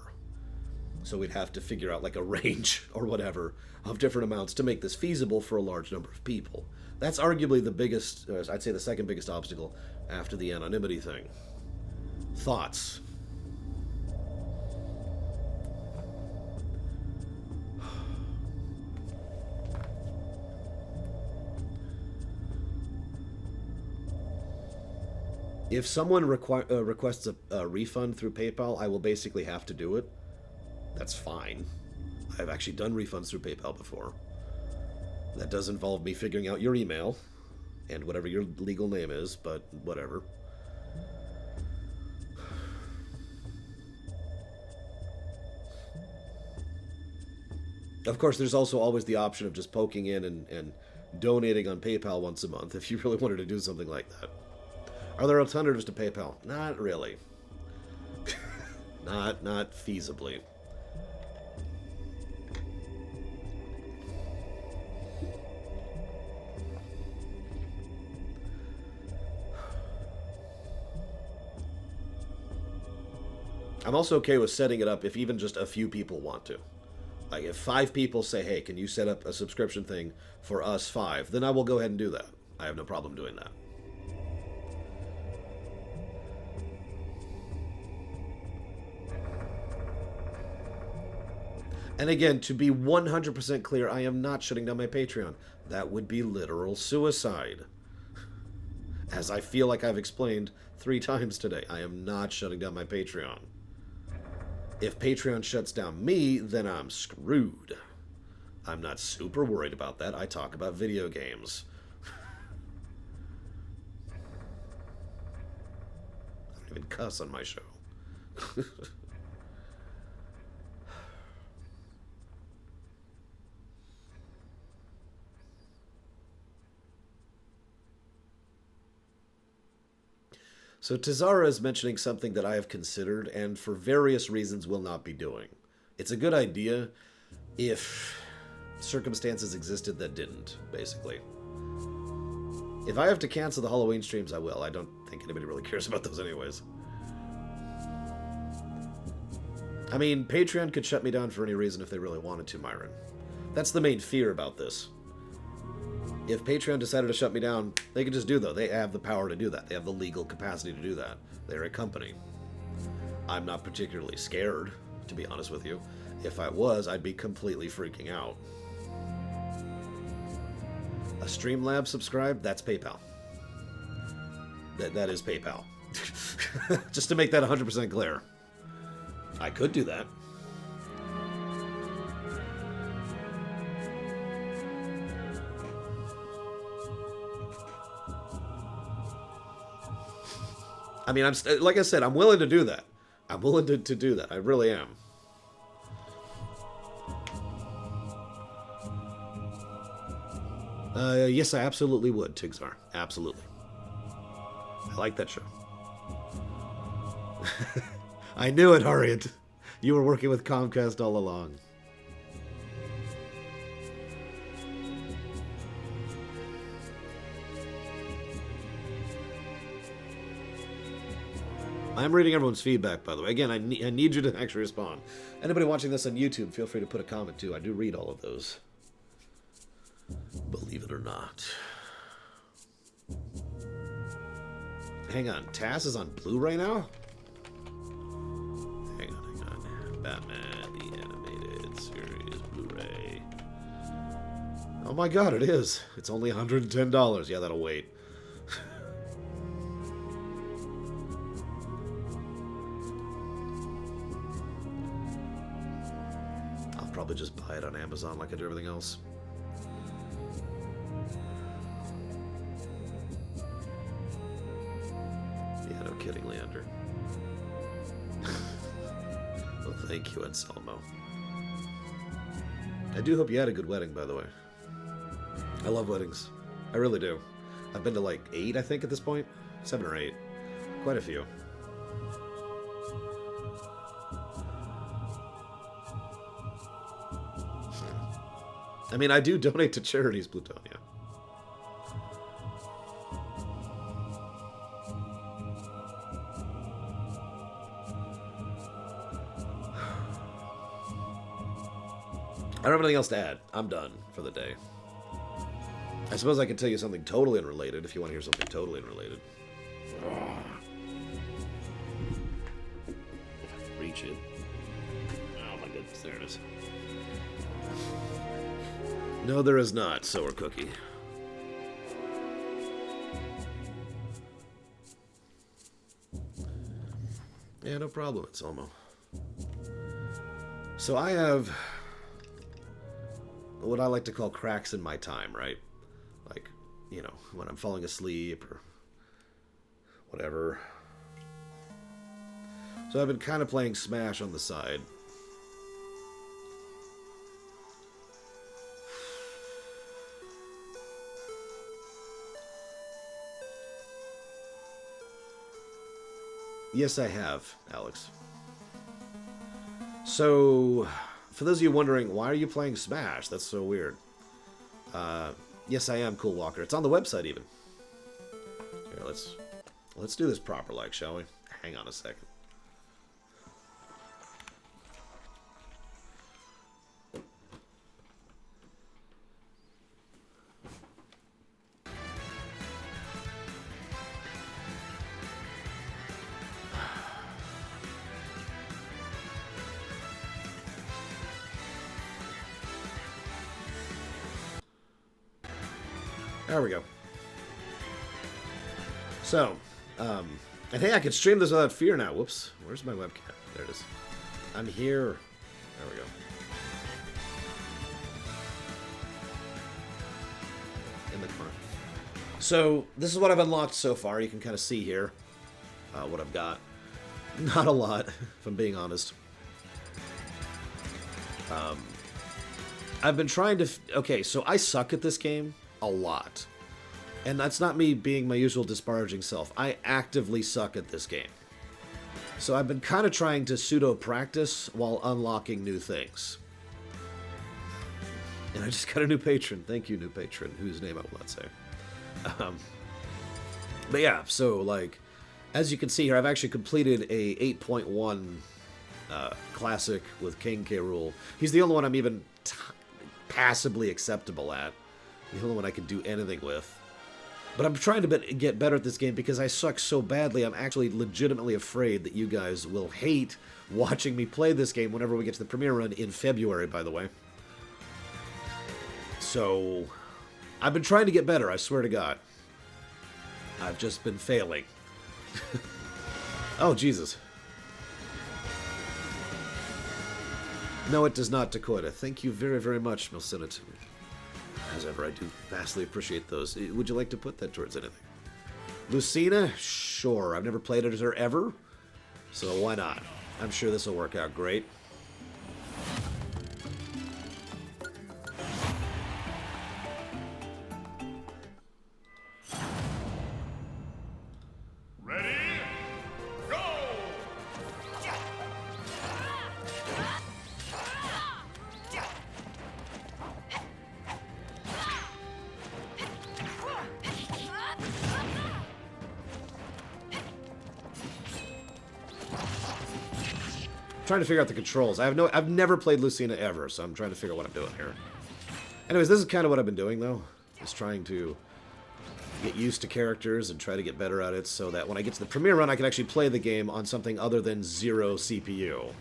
So we'd have to figure out like a range or whatever of different amounts to make this feasible for a large number of people. That's arguably the biggest, I'd say the second biggest obstacle after the anonymity thing. Thoughts? If someone requests a refund through PayPal, I will basically have to do it. That's fine. I've actually done refunds through PayPal before. That does involve me figuring out your email and whatever your legal name is, but whatever. Of course, there's also always the option of just poking in and donating on PayPal once a month if you really wanted to do something like that. Are there alternatives to PayPal? Not really. Not feasibly. I'm also okay with setting it up if even just a few people want to. Like if 5 people say, hey, can you set up a subscription thing for us 5? Then I will go ahead and do that. I have no problem doing that. And again, to be 100% clear, I am not shutting down my Patreon. That would be literal suicide. As I feel like I've explained 3 times today, I am not shutting down my Patreon. If Patreon shuts down me, then I'm screwed. I'm not super worried about that. I talk about video games. I don't even cuss on my show. So Tazara is mentioning something that I have considered and for various reasons will not be doing. It's a good idea if circumstances existed that didn't, basically. If I have to cancel the Halloween streams, I will. I don't think anybody really cares about those anyways. I mean, Patreon could shut me down for any reason if they really wanted to, Myron. That's the main fear about this. If Patreon decided to shut me down, they could just do that. They have the power to do that. They have the legal capacity to do that. They're a company. I'm not particularly scared, to be honest with you. If I was, I'd be completely freaking out. A Streamlabs subscribe? That's PayPal. That is PayPal. Just to make that 100% clear. I could do that. I mean, like I said, I'm willing to do that. I'm willing to do that. I really am. Yes, I absolutely would, Tigzar. Absolutely. I like that show. I knew it, Harriet. You were working with Comcast all along. I'm reading everyone's feedback, by the way. Again, I need you to actually respond. Anybody watching this on YouTube, feel free to put a comment, too. I do read all of those. Believe it or not. Hang on. TAS is on Blu-ray now? Hang on. Batman, the Animated Series Blu-ray. Oh my god, it is. It's only $110. Yeah, that'll wait. probably just buy it on Amazon like I do everything else. Yeah, no kidding, Leander. Well, thank you, Anselmo. I do hope you had a good wedding, by the way. I love weddings. I really do. I've been to like 8, I think, at this point. 7 or 8. Quite a few. I mean, I do donate to charities, Plutonia. I don't have anything else to add. I'm done for the day. I suppose I could tell you something totally unrelated if you want to hear something totally unrelated. If I can reach it. Oh my goodness, there it is. No, there is not, Sour Cookie. Yeah, no problem, it's Elmo. So I have what I like to call cracks in my time, right? Like, you know, when I'm falling asleep or whatever. So I've been kind of playing Smash on the side. Yes, I have, Alex. So, for those of you wondering, why are you playing Smash? That's so weird. Yes, I am, Cool Walker. It's on the website, even. Here, let's do this proper, like, shall we? Hang on a second. There we go. So, and hey, I can stream this without fear now. Whoops. Where's my webcam? There it is. I'm here. There we go. In the corner. So, this is what I've unlocked so far. You can kind of see here what I've got. Not a lot, if I'm being honest. I've been trying to... Okay, so I suck at this game a lot. And that's not me being my usual disparaging self. I actively suck at this game. So I've been kind of trying to pseudo-practice while unlocking new things. And I just got a new patron. Thank you, new patron, whose name I will not say. But yeah, so, like, as you can see here, I've actually completed a 8.1 classic with King K. Rool. He's the only one I'm even passably acceptable at. The only one I can do anything with. But I'm trying to get better at this game because I suck so badly. I'm actually legitimately afraid that you guys will hate watching me play this game whenever we get to the premiere run in February, by the way. So, I've been trying to get better, I swear to God. I've just been failing. Oh, Jesus. No, it does not, Dakota. Thank you very, very much, Milcinity. As ever, I do vastly appreciate those. Would you like to put that towards anything? Lucina? Sure. I've never played it as her ever, so why not? I'm sure this will work out great. Ready? Go! Trying to figure out the controls. I've never played Lucina ever, so I'm trying to figure out what I'm doing here. Anyways, this is kind of what I've been doing, though. Just trying to get used to characters and try to get better at it so that when I get to the premiere run, I can actually play the game on something other than 0 CPU.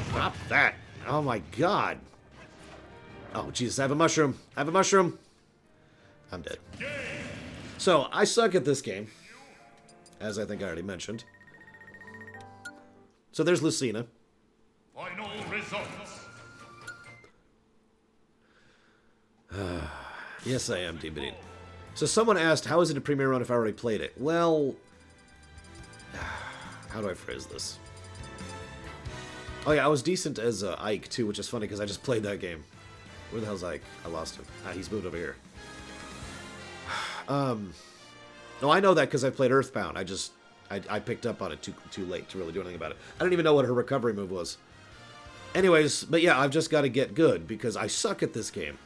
Stop that. Oh my god. Oh, Jesus, I have a mushroom. I have a mushroom. I'm dead. So, I suck at this game, as I think I already mentioned. So there's Lucina. Final results. Yes, I am debating. So someone asked, how is it a premiere run if I already played it? Well, how do I phrase this? Oh yeah, I was decent as Ike too, which is funny because I just played that game. Where the hell's Ike? I lost him. Ah, he's moved over here. No, I know that because I played Earthbound. I picked up on it too late to really do anything about it. I didn't even know what her recovery move was. Anyways, but yeah, I've just got to get good because I suck at this game.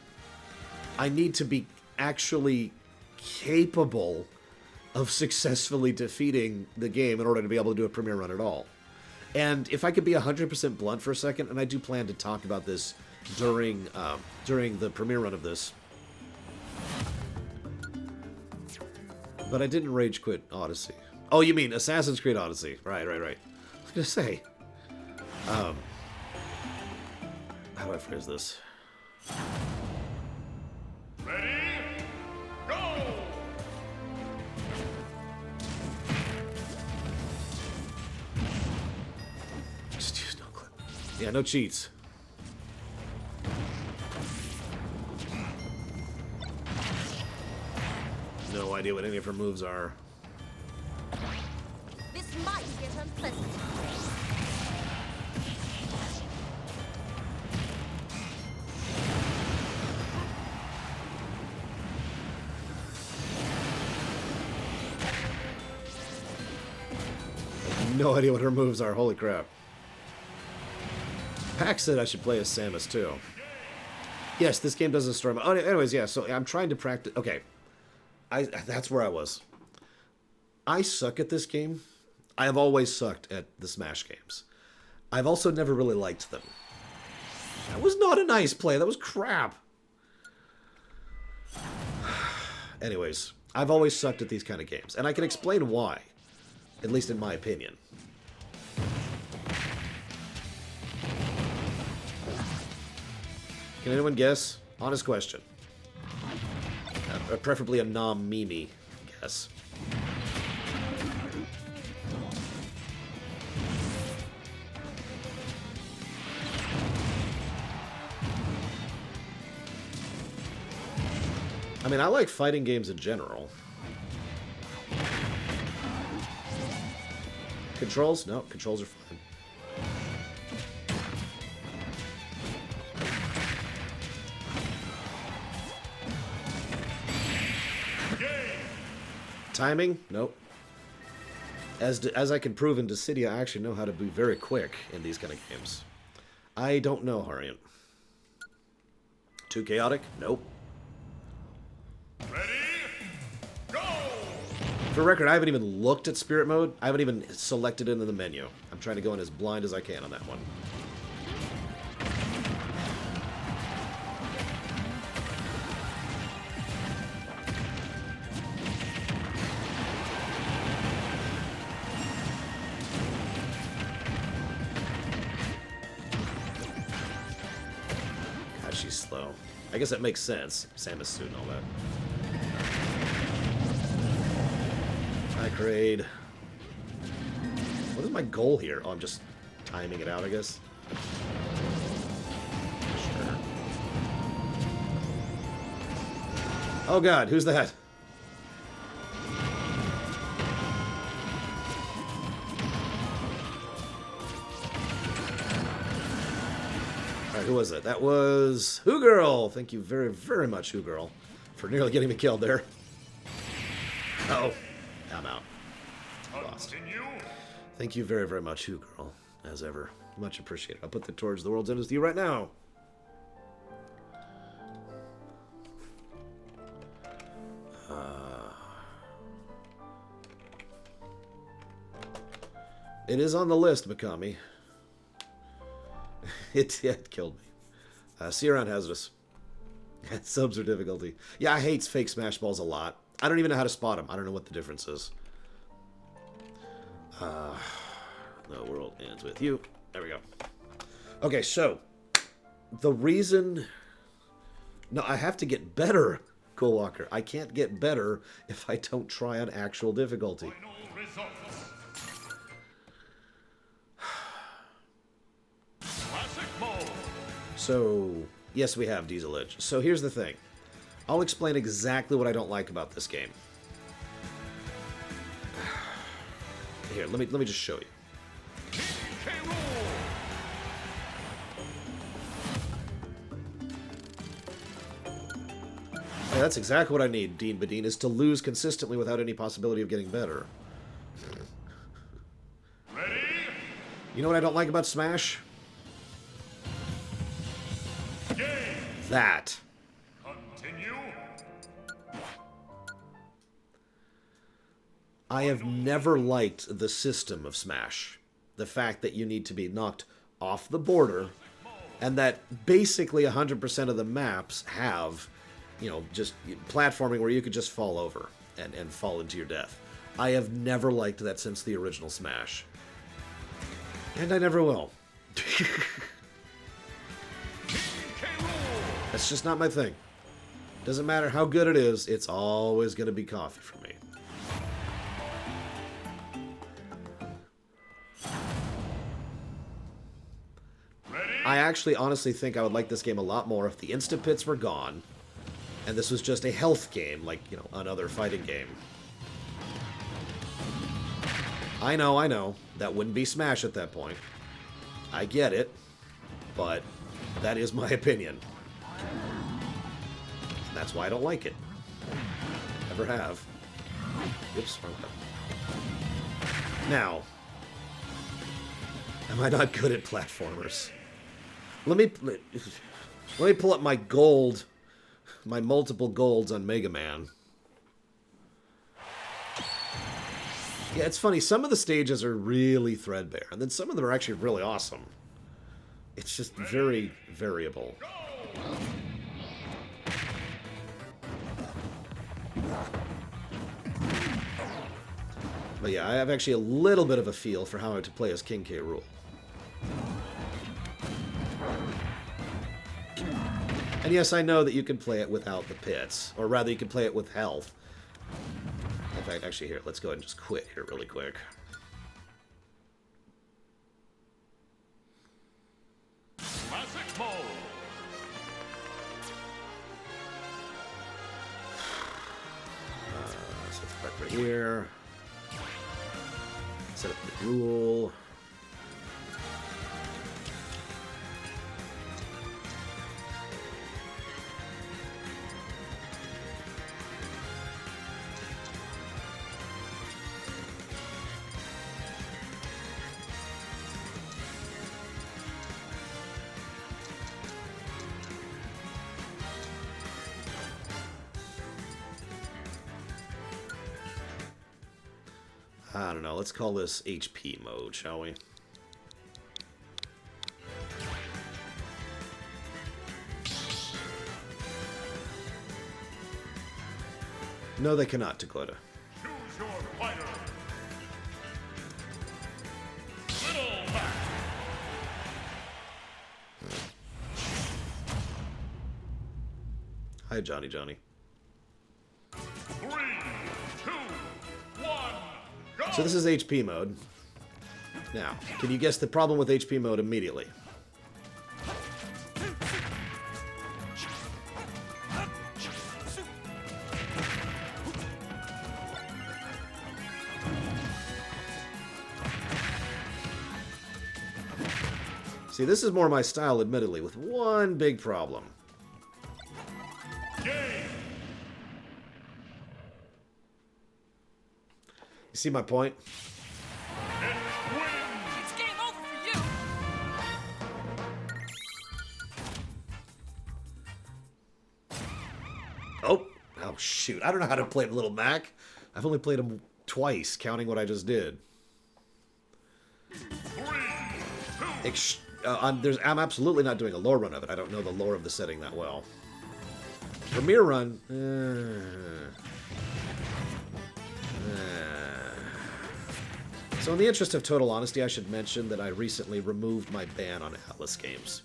I need to be actually capable of successfully defeating the game in order to be able to do a premiere run at all. And if I could be 100% blunt for a second, and I do plan to talk about this during the premiere run of this, but I didn't rage quit Odyssey. Oh, you mean Assassin's Creed Odyssey? Right. I was gonna say, how do I phrase this? Ready? Go! Just use no clip. Yeah, no cheats. No idea what any of her moves are. This might get unpleasant. No idea what her moves are. Holy crap. Pax said I should play as Samus too. Yes, this game doesn't story mode. Oh, anyways, yeah, so I'm trying to practice. Okay. That's where I was. I suck at this game. I have always sucked at the Smash games. I've also never really liked them. That was not a nice play. That was crap. Anyways, I've always sucked at these kind of games. And I can explain why. At least in my opinion. Can anyone guess? Honest question. Preferably a non-meme guess. I mean, I like fighting games in general. Controls? No, controls are fine. Timing? Nope. As I can prove in Dissidia, I actually know how to be very quick in these kind of games. I don't know, Harian. Too chaotic? Nope. Ready? Go! For the record, I haven't even looked at Spirit Mode. I haven't even selected it in the menu. I'm trying to go in as blind as I can on that one. God, she's slow. I guess that makes sense. Samus suit and all that. Hi, Kraid. What is my goal here? Oh, I'm just timing it out, I guess. Sure. Oh god, who's that? Alright, who was it? That was Who Girl! Thank you very, very much, Who Girl, for nearly getting me killed there. Uh-oh. I'm out. Lost. Continue. Thank you very, very much, Who Girl, as ever. Much appreciated. I'll put the Towards the World's End to you right now. It is on the list, Mikami. It killed me. See you around, Hazardous. Subs are difficulty. Yeah, I hate fake Smash Balls a lot. I don't even know how to spot them. I don't know what the difference is. The world ends with you. There we go. Okay, so the reason... No, I have to get better, Cool Walker. I can't get better if I don't try on actual difficulty. Final results. Classic mode. So, yes, we have Diesel Edge. So here's the thing. I'll explain exactly what I don't like about this game. Here, let me just show you. Yeah, that's exactly what I need, Dean Badine, is to lose consistently without any possibility of getting better. Ready? You know what I don't like about Smash? Game. That. Continue. I have never liked the system of Smash. The fact that you need to be knocked off the border, and that basically 100% of the maps have, you know, just platforming where you could just fall over and fall into your death. I have never liked that since the original Smash. And I never will. That's just not my thing. Doesn't matter how good it is, it's always going to be coffee for me. I actually honestly think I would like this game a lot more if the instant pits were gone, and this was just a health game, like, you know, another fighting game. I know, that wouldn't be Smash at that point. I get it, but that is my opinion. And that's why I don't like it. Never have. Oops, wrong button. Now, am I not good at platformers? Let me pull up my gold, my multiple golds on Mega Man. Yeah, it's funny. Some of the stages are really threadbare, and then some of them are actually really awesome. It's just very variable. But yeah, I have actually a little bit of a feel for how to play as King K. Rool. And yes, I know that you can play it without the pits, or rather you can play it with health. In fact, actually here, let's go ahead and just quit here really quick. Classic mode. So it's back right here. Set up the rule. I don't know, let's call this HP mode, shall we? No, they cannot, Dakota. Choose your fighter. Little Mac. Hi, Johnny Johnny. 3, 2, 1, go! So this is HP mode. Now, can you guess the problem with HP mode immediately? See, this is more my style, admittedly, with one big problem. Game. You see my point? It's game over for you. Oh, shoot. I don't know how to play Little Mac. I've only played him twice, counting what I just did. 3, 2, I'm absolutely not doing a lore run of it. I don't know the lore of the setting that well. Premiere run. So in the interest of total honesty, I should mention that I recently removed my ban on Atlas games.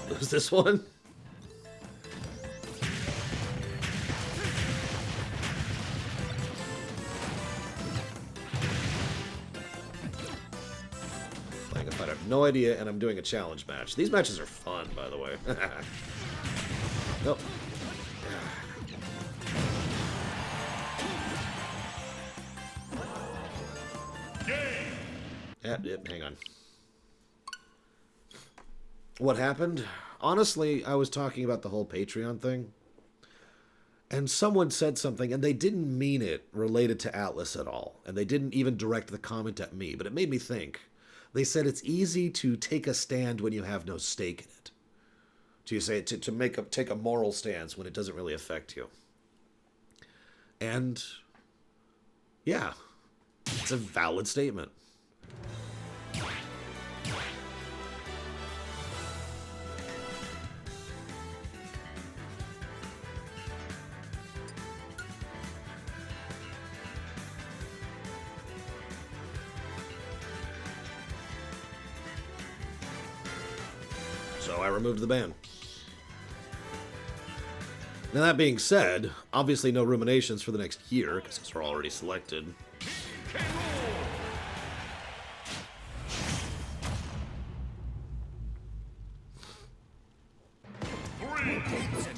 Lose this one? no idea, and I'm doing a challenge match. These matches are fun, by the way. Nope. Yep, hang on. What happened? Honestly, I was talking about the whole Patreon thing. And someone said something, and they didn't mean it related to Atlas at all. And they didn't even direct the comment at me, but it made me think. They said it's easy to take a stand when you have no stake in it. To say to take a moral stance when it doesn't really affect you. And yeah, it's a valid statement. So I removed the ban. Now that being said, obviously no ruminations for the next year, because those are already selected. Three,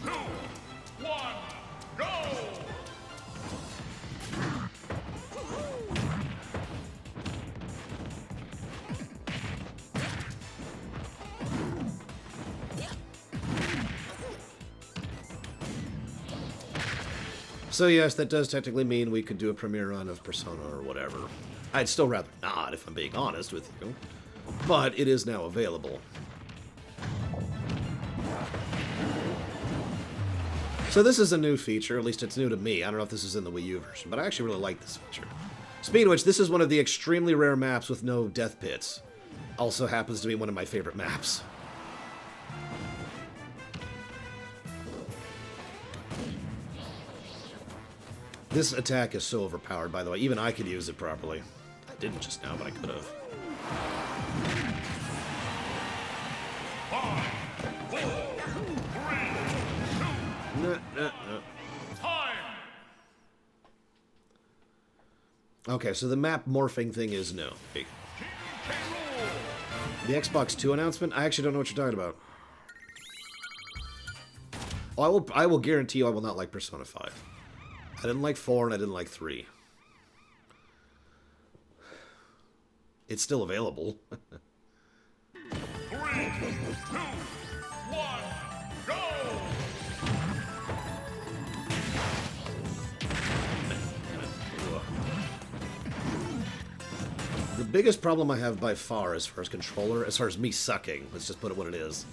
two, one, go! So yes, that does technically mean we could do a premiere run of Persona or whatever. I'd still rather not, if I'm being honest with you. But it is now available. So this is a new feature, at least it's new to me. I don't know if this is in the Wii U version, but I actually really like this feature. Speaking of which, this is one of the extremely rare maps with no death pits. Also happens to be one of my favorite maps. This attack is so overpowered, by the way. Even I could use it properly. I didn't just now, but I could have. 5, 4, 3, 2, No. time! Okay, so the map morphing thing is new. The Xbox 2 announcement? I actually don't know what you're talking about. Oh, I will guarantee you I will not like Persona 5. I didn't like 4 and I didn't like 3. It's still available. 3, 2, 1, go! The biggest problem I have by far as far as controller, as far as me sucking, let's just put it what it is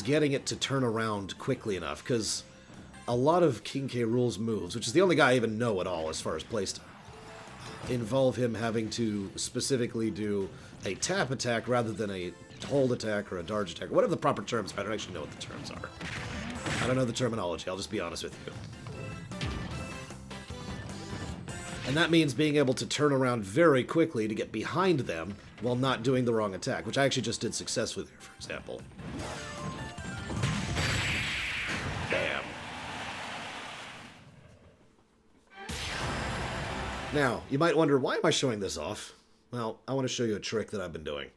getting it to turn around quickly enough, because a lot of King K. Rool's moves, which is the only guy I even know at all as far as playstyle, involve him having to specifically do a tap attack rather than a hold attack or a dodge attack. Whatever the proper terms are, I don't actually know what the terms are. I don't know the terminology, I'll just be honest with you. And that means being able to turn around very quickly to get behind them while not doing the wrong attack, which I actually just did successfully there, for example. Damn. Now, you might wonder, why am I showing this off? Well, I want to show you a trick that I've been doing.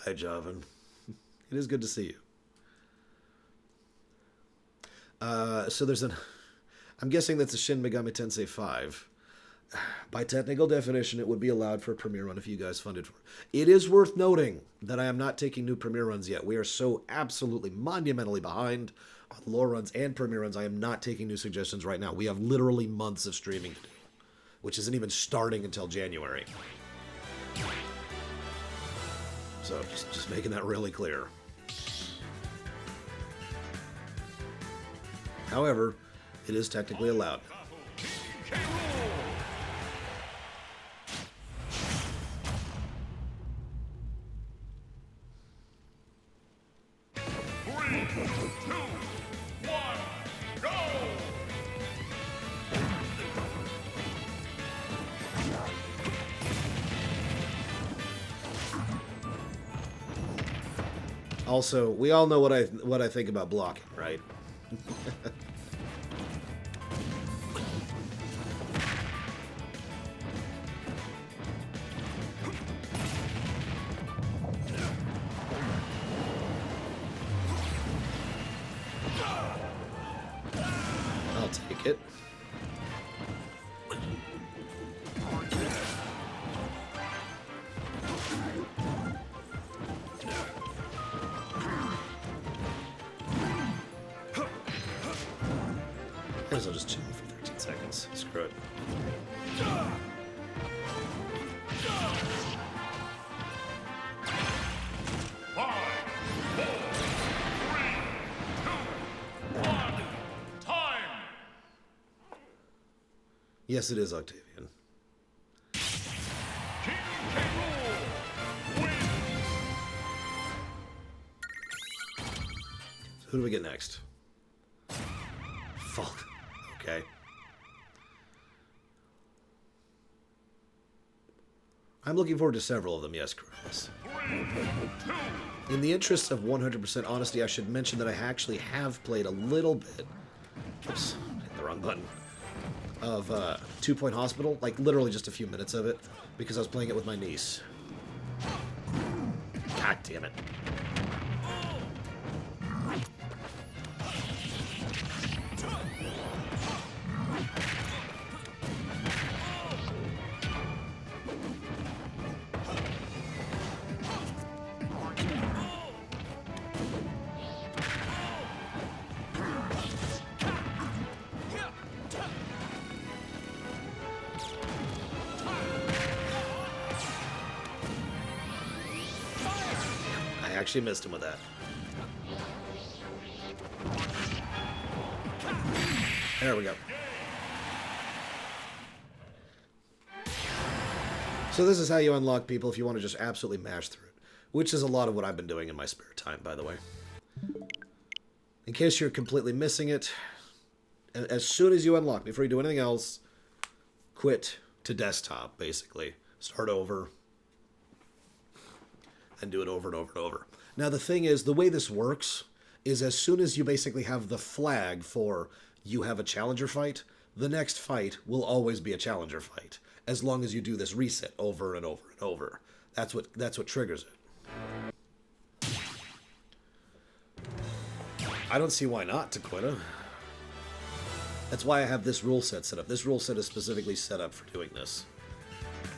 Hi, Javan. It is good to see you. So there's an... I'm guessing that's a Shin Megami Tensei 5. By technical definition, it would be allowed for a premiere run if you guys funded for it. It is worth noting that I am not taking new premiere runs yet. We are so absolutely monumentally behind on lore runs and premiere runs. I am not taking new suggestions right now. We have literally months of streaming to do, which isn't even starting until January. So just making that really clear. However, it is technically allowed. Also, we all know what I think about blocking, right? it. Guess I'll just chill for 13 seconds. Screw it. Five, four, three, two, one. Time. Yes, it is Octavian. King K. Rool wins. So who do we get next? Fuck. Okay. I'm looking forward to several of them, yes, Chris. 3, 2. In the interest of 100% honesty, I should mention that I actually have played a little bit. Oops, hit the wrong button. Of 2 Point Hospital, like literally just a few minutes of it, because I was playing it with my niece. God damn it. I actually missed him with that. There we go. So this is how you unlock people if you want to just absolutely mash through it. Which is a lot of what I've been doing in my spare time, by the way. In case you're completely missing it, as soon as you unlock, before you do anything else, quit to desktop, basically. Start over. And do it over and over and over. Now the thing is, the way this works is as soon as you basically have the flag for you have a challenger fight, the next fight will always be a challenger fight, as long as you do this reset over and over and over. That's what triggers it. I don't see why not, Taquita. That's why I have this rule set set up. This rule set is specifically set up for doing this.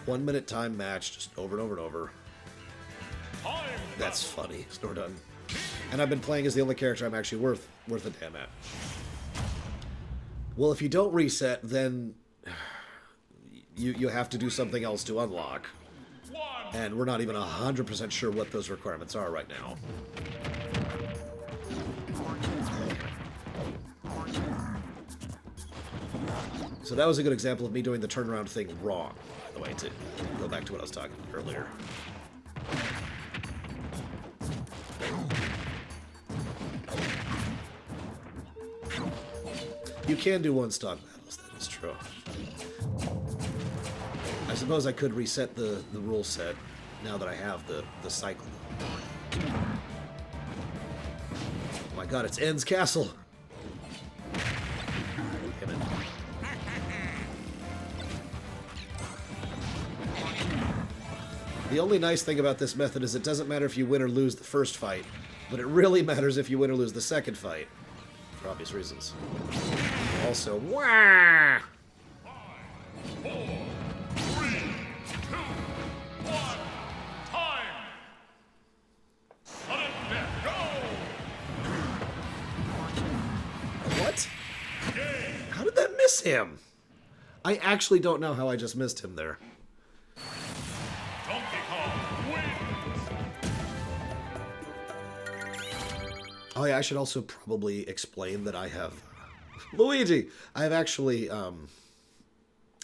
1 minute time match, just over and over and over. That's funny. Snore done. And I've been playing as the only character I'm actually worth a damn at. Well, if you don't reset, then you have to do something else to unlock. And we're not even 100% sure what those requirements are right now. So that was a good example of me doing the turnaround thing wrong, by the way, to go back to what I was talking about earlier. You can do one-stock battles, that is true. I suppose I could reset the rule set now that I have the cycle. Oh my god, it's En's castle! Damn it. The only nice thing about this method is it doesn't matter if you win or lose the first fight, but it really matters if you win or lose the second fight. For obvious reasons. Also, wah! 5, 4, 3, 2, 1. Time. Sudden death. Go. What? How did that miss him? I actually don't know how I just missed him there. Donkey Kong wins. Oh yeah, I should also probably explain that I have... Luigi! I have actually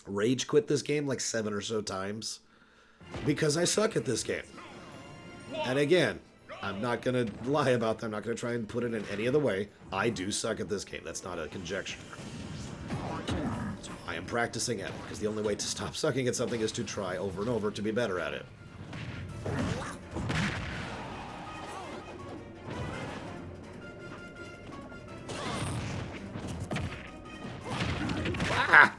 rage quit this game like 7 or so times because I suck at this game. And again, I'm not going to lie about that. I'm not going to try and put it in any other way. I do suck at this game. That's not a conjecture. So I am practicing at it because the only way to stop sucking at something is to try over and over to be better at it. Ah!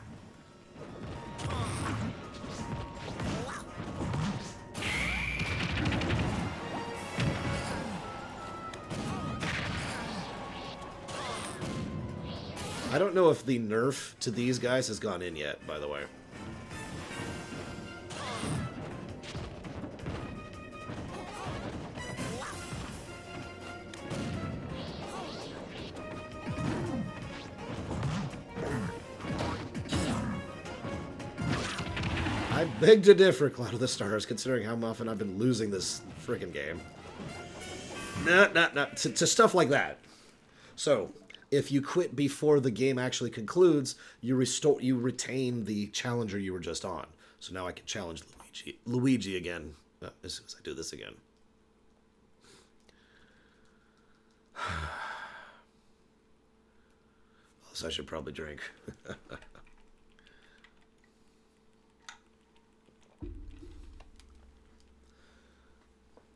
I don't know if the nerf to these guys has gone in yet, by the way. I beg to differ, Cloud of the Stars, considering how often I've been losing this freaking game. No. To stuff like that. So, if you quit before the game actually concludes, you retain the challenger you were just on. So now I can challenge Luigi again as soon as I do this again. So I should probably drink.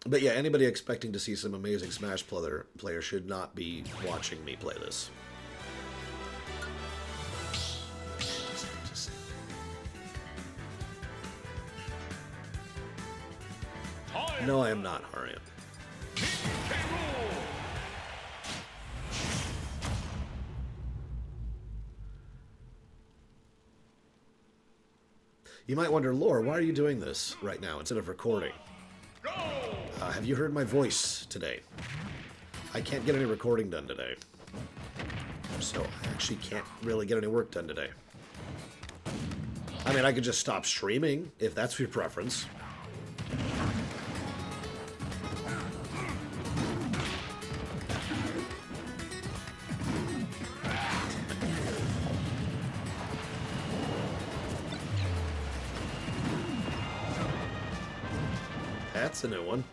But yeah, anybody expecting to see some amazing Smash player should not be watching me play this. No, I am not, Harriet. You might wonder, Lore, why are you doing this right now instead of recording? Have you heard my voice today? I can't get any recording done today. So I actually can't really get any work done today. I mean, I could just stop streaming, if that's your preference. That's a new one.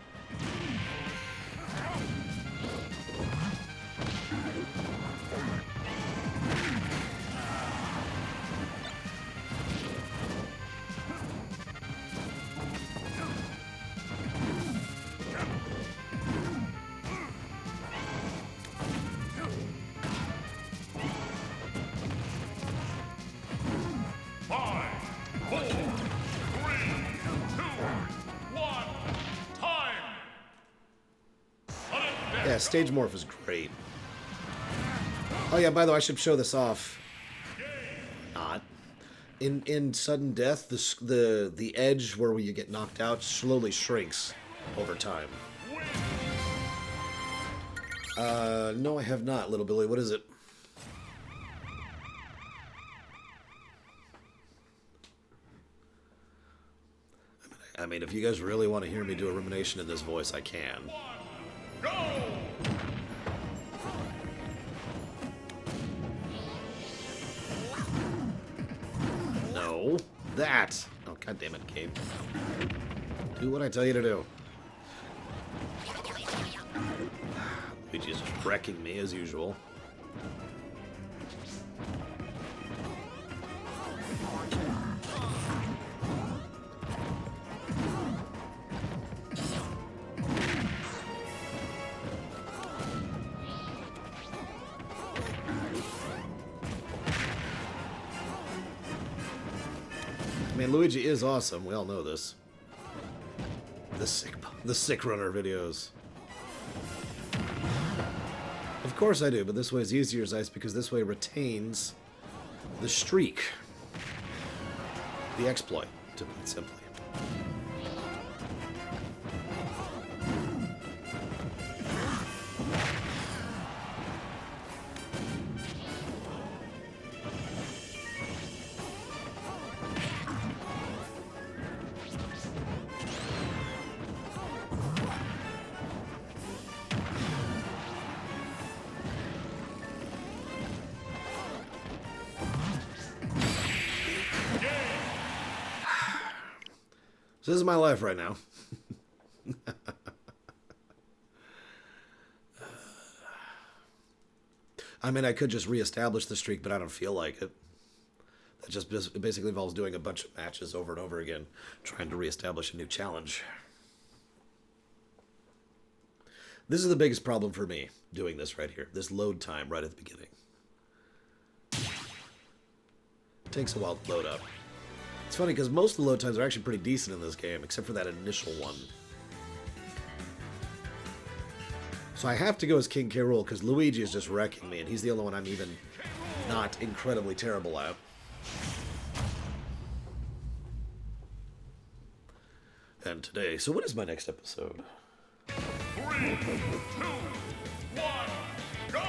Yeah, Stage Morph is great. Oh yeah, by the way, I should show this off. Not. In sudden death, the edge where you get knocked out slowly shrinks over time. No, I have not, Little Billy. What is it? I mean, if you guys really want to hear me do a rumination in this voice, I can. Go! No, that. Oh, God damn it, Gabe. Do what I tell you to do. Luigi's just wrecking me as usual. I mean, Luigi is awesome. We all know this. The sick runner videos. Of course I do, but this way is easier as ice because this way retains the streak. The exploit, to put it simply. So this is my life right now. I mean, I could just reestablish the streak, but I don't feel like it. That just basically involves doing a bunch of matches over and over again, trying to reestablish a new challenge. This is the biggest problem for me, doing this right here. This load time right at the beginning. It takes a while to load up. It's funny because most of the load times are actually pretty decent in this game, except for that initial one. So I have to go as King K. Rool because Luigi is just wrecking me, and he's the only one I'm even not incredibly terrible at. And today, so what is my next episode? 3, 2, 1, go!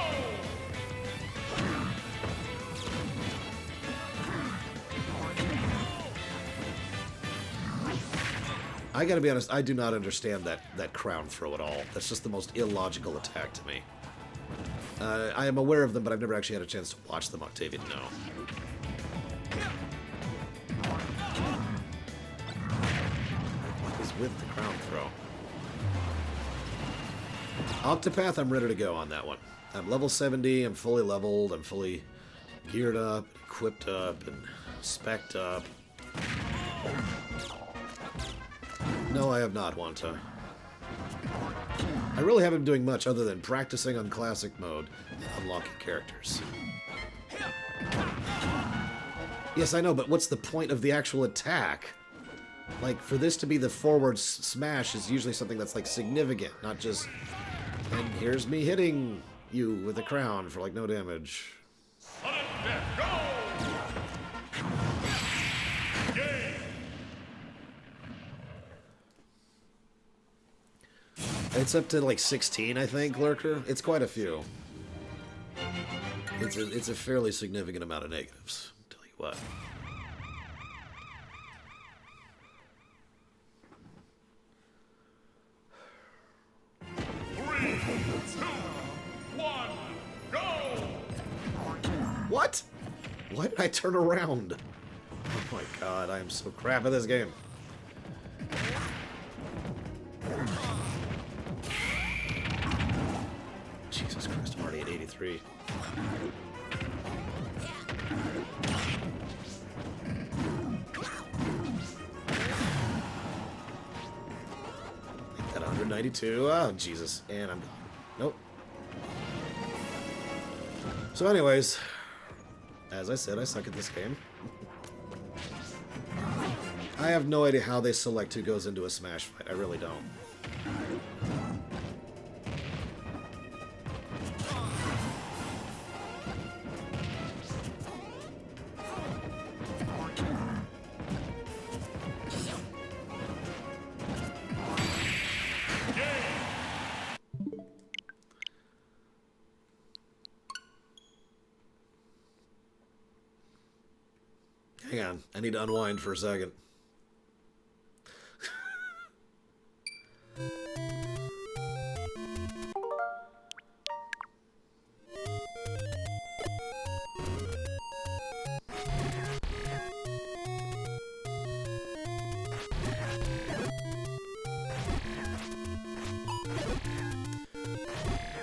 I gotta be honest, I do not understand that crown throw at all. That's just the most illogical attack to me. I am aware of them, but I've never actually had a chance to watch them, Octavian, no. What is with the crown throw? Octopath, I'm ready to go on that one. I'm level 70, I'm fully leveled, I'm fully geared up, equipped up, and spec'd up. No, I have not, Wanta. I really haven't been doing much other than practicing on classic mode and unlocking characters. Yes, I know, but what's the point of the actual attack? Like, for this to be the forward smash is usually something that's, like, significant, not just, and here's me hitting you with a crown for, like, no damage. Sudden death, go! Game! It's up to, like, 16, I think, Lurker. It's quite a few. It's a fairly significant amount of negatives, I'll tell you what. What? Why did I turn around? Oh my god, I am so crap at this game. Jesus Christ, I'm already at 83. Make that 192. Oh, Jesus. And I'm gone. Nope. So anyways, as I said, I suck at this game. I have no idea how they select who goes into a Smash fight. I really don't. Hang on, I need to unwind for a second.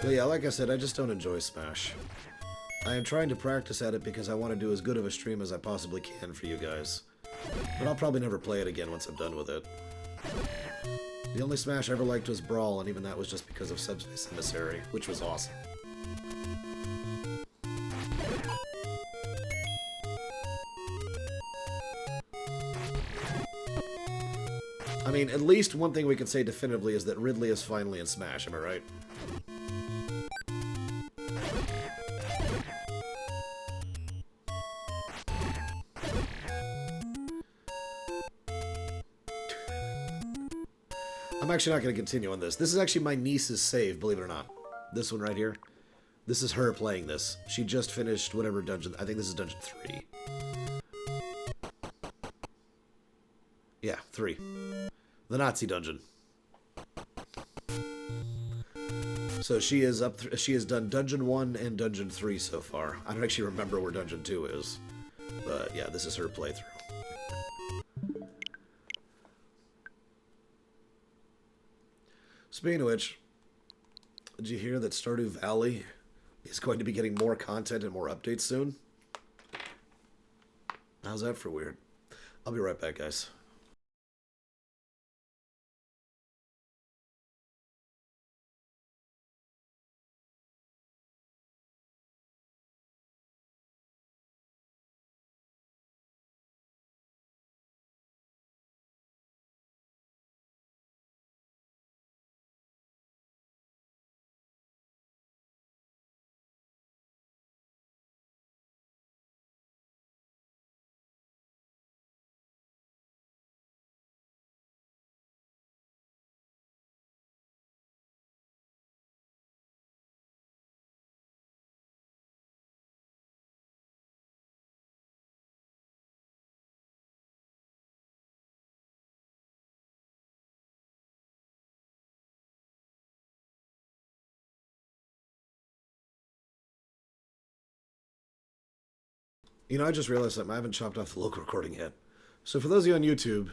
But yeah, like I said, I just don't enjoy Smash. I am trying to practice at it because I want to do as good of a stream as I possibly can for you guys. But I'll probably never play it again once I'm done with it. The only Smash I ever liked was Brawl, and even that was just because of Subspace Emissary, which was awesome. I mean, at least one thing we can say definitively is that Ridley is finally in Smash, am I right? I'm actually not going to continue on this. This is actually my niece's save, believe it or not. This one right here. This is her playing this. She just finished whatever dungeon. I think this is dungeon 3. Yeah, 3. The Nazi dungeon. So she is up. She has done dungeon 1 and dungeon 3 so far. I don't actually remember where dungeon 2 is. But yeah, this is her playthrough. Speaking of which, did you hear that Stardew Valley is going to be getting more content and more updates soon? How's that for weird? I'll be right back, guys. You know, I just realized that I haven't chopped off the local recording yet. So for those of you on YouTube,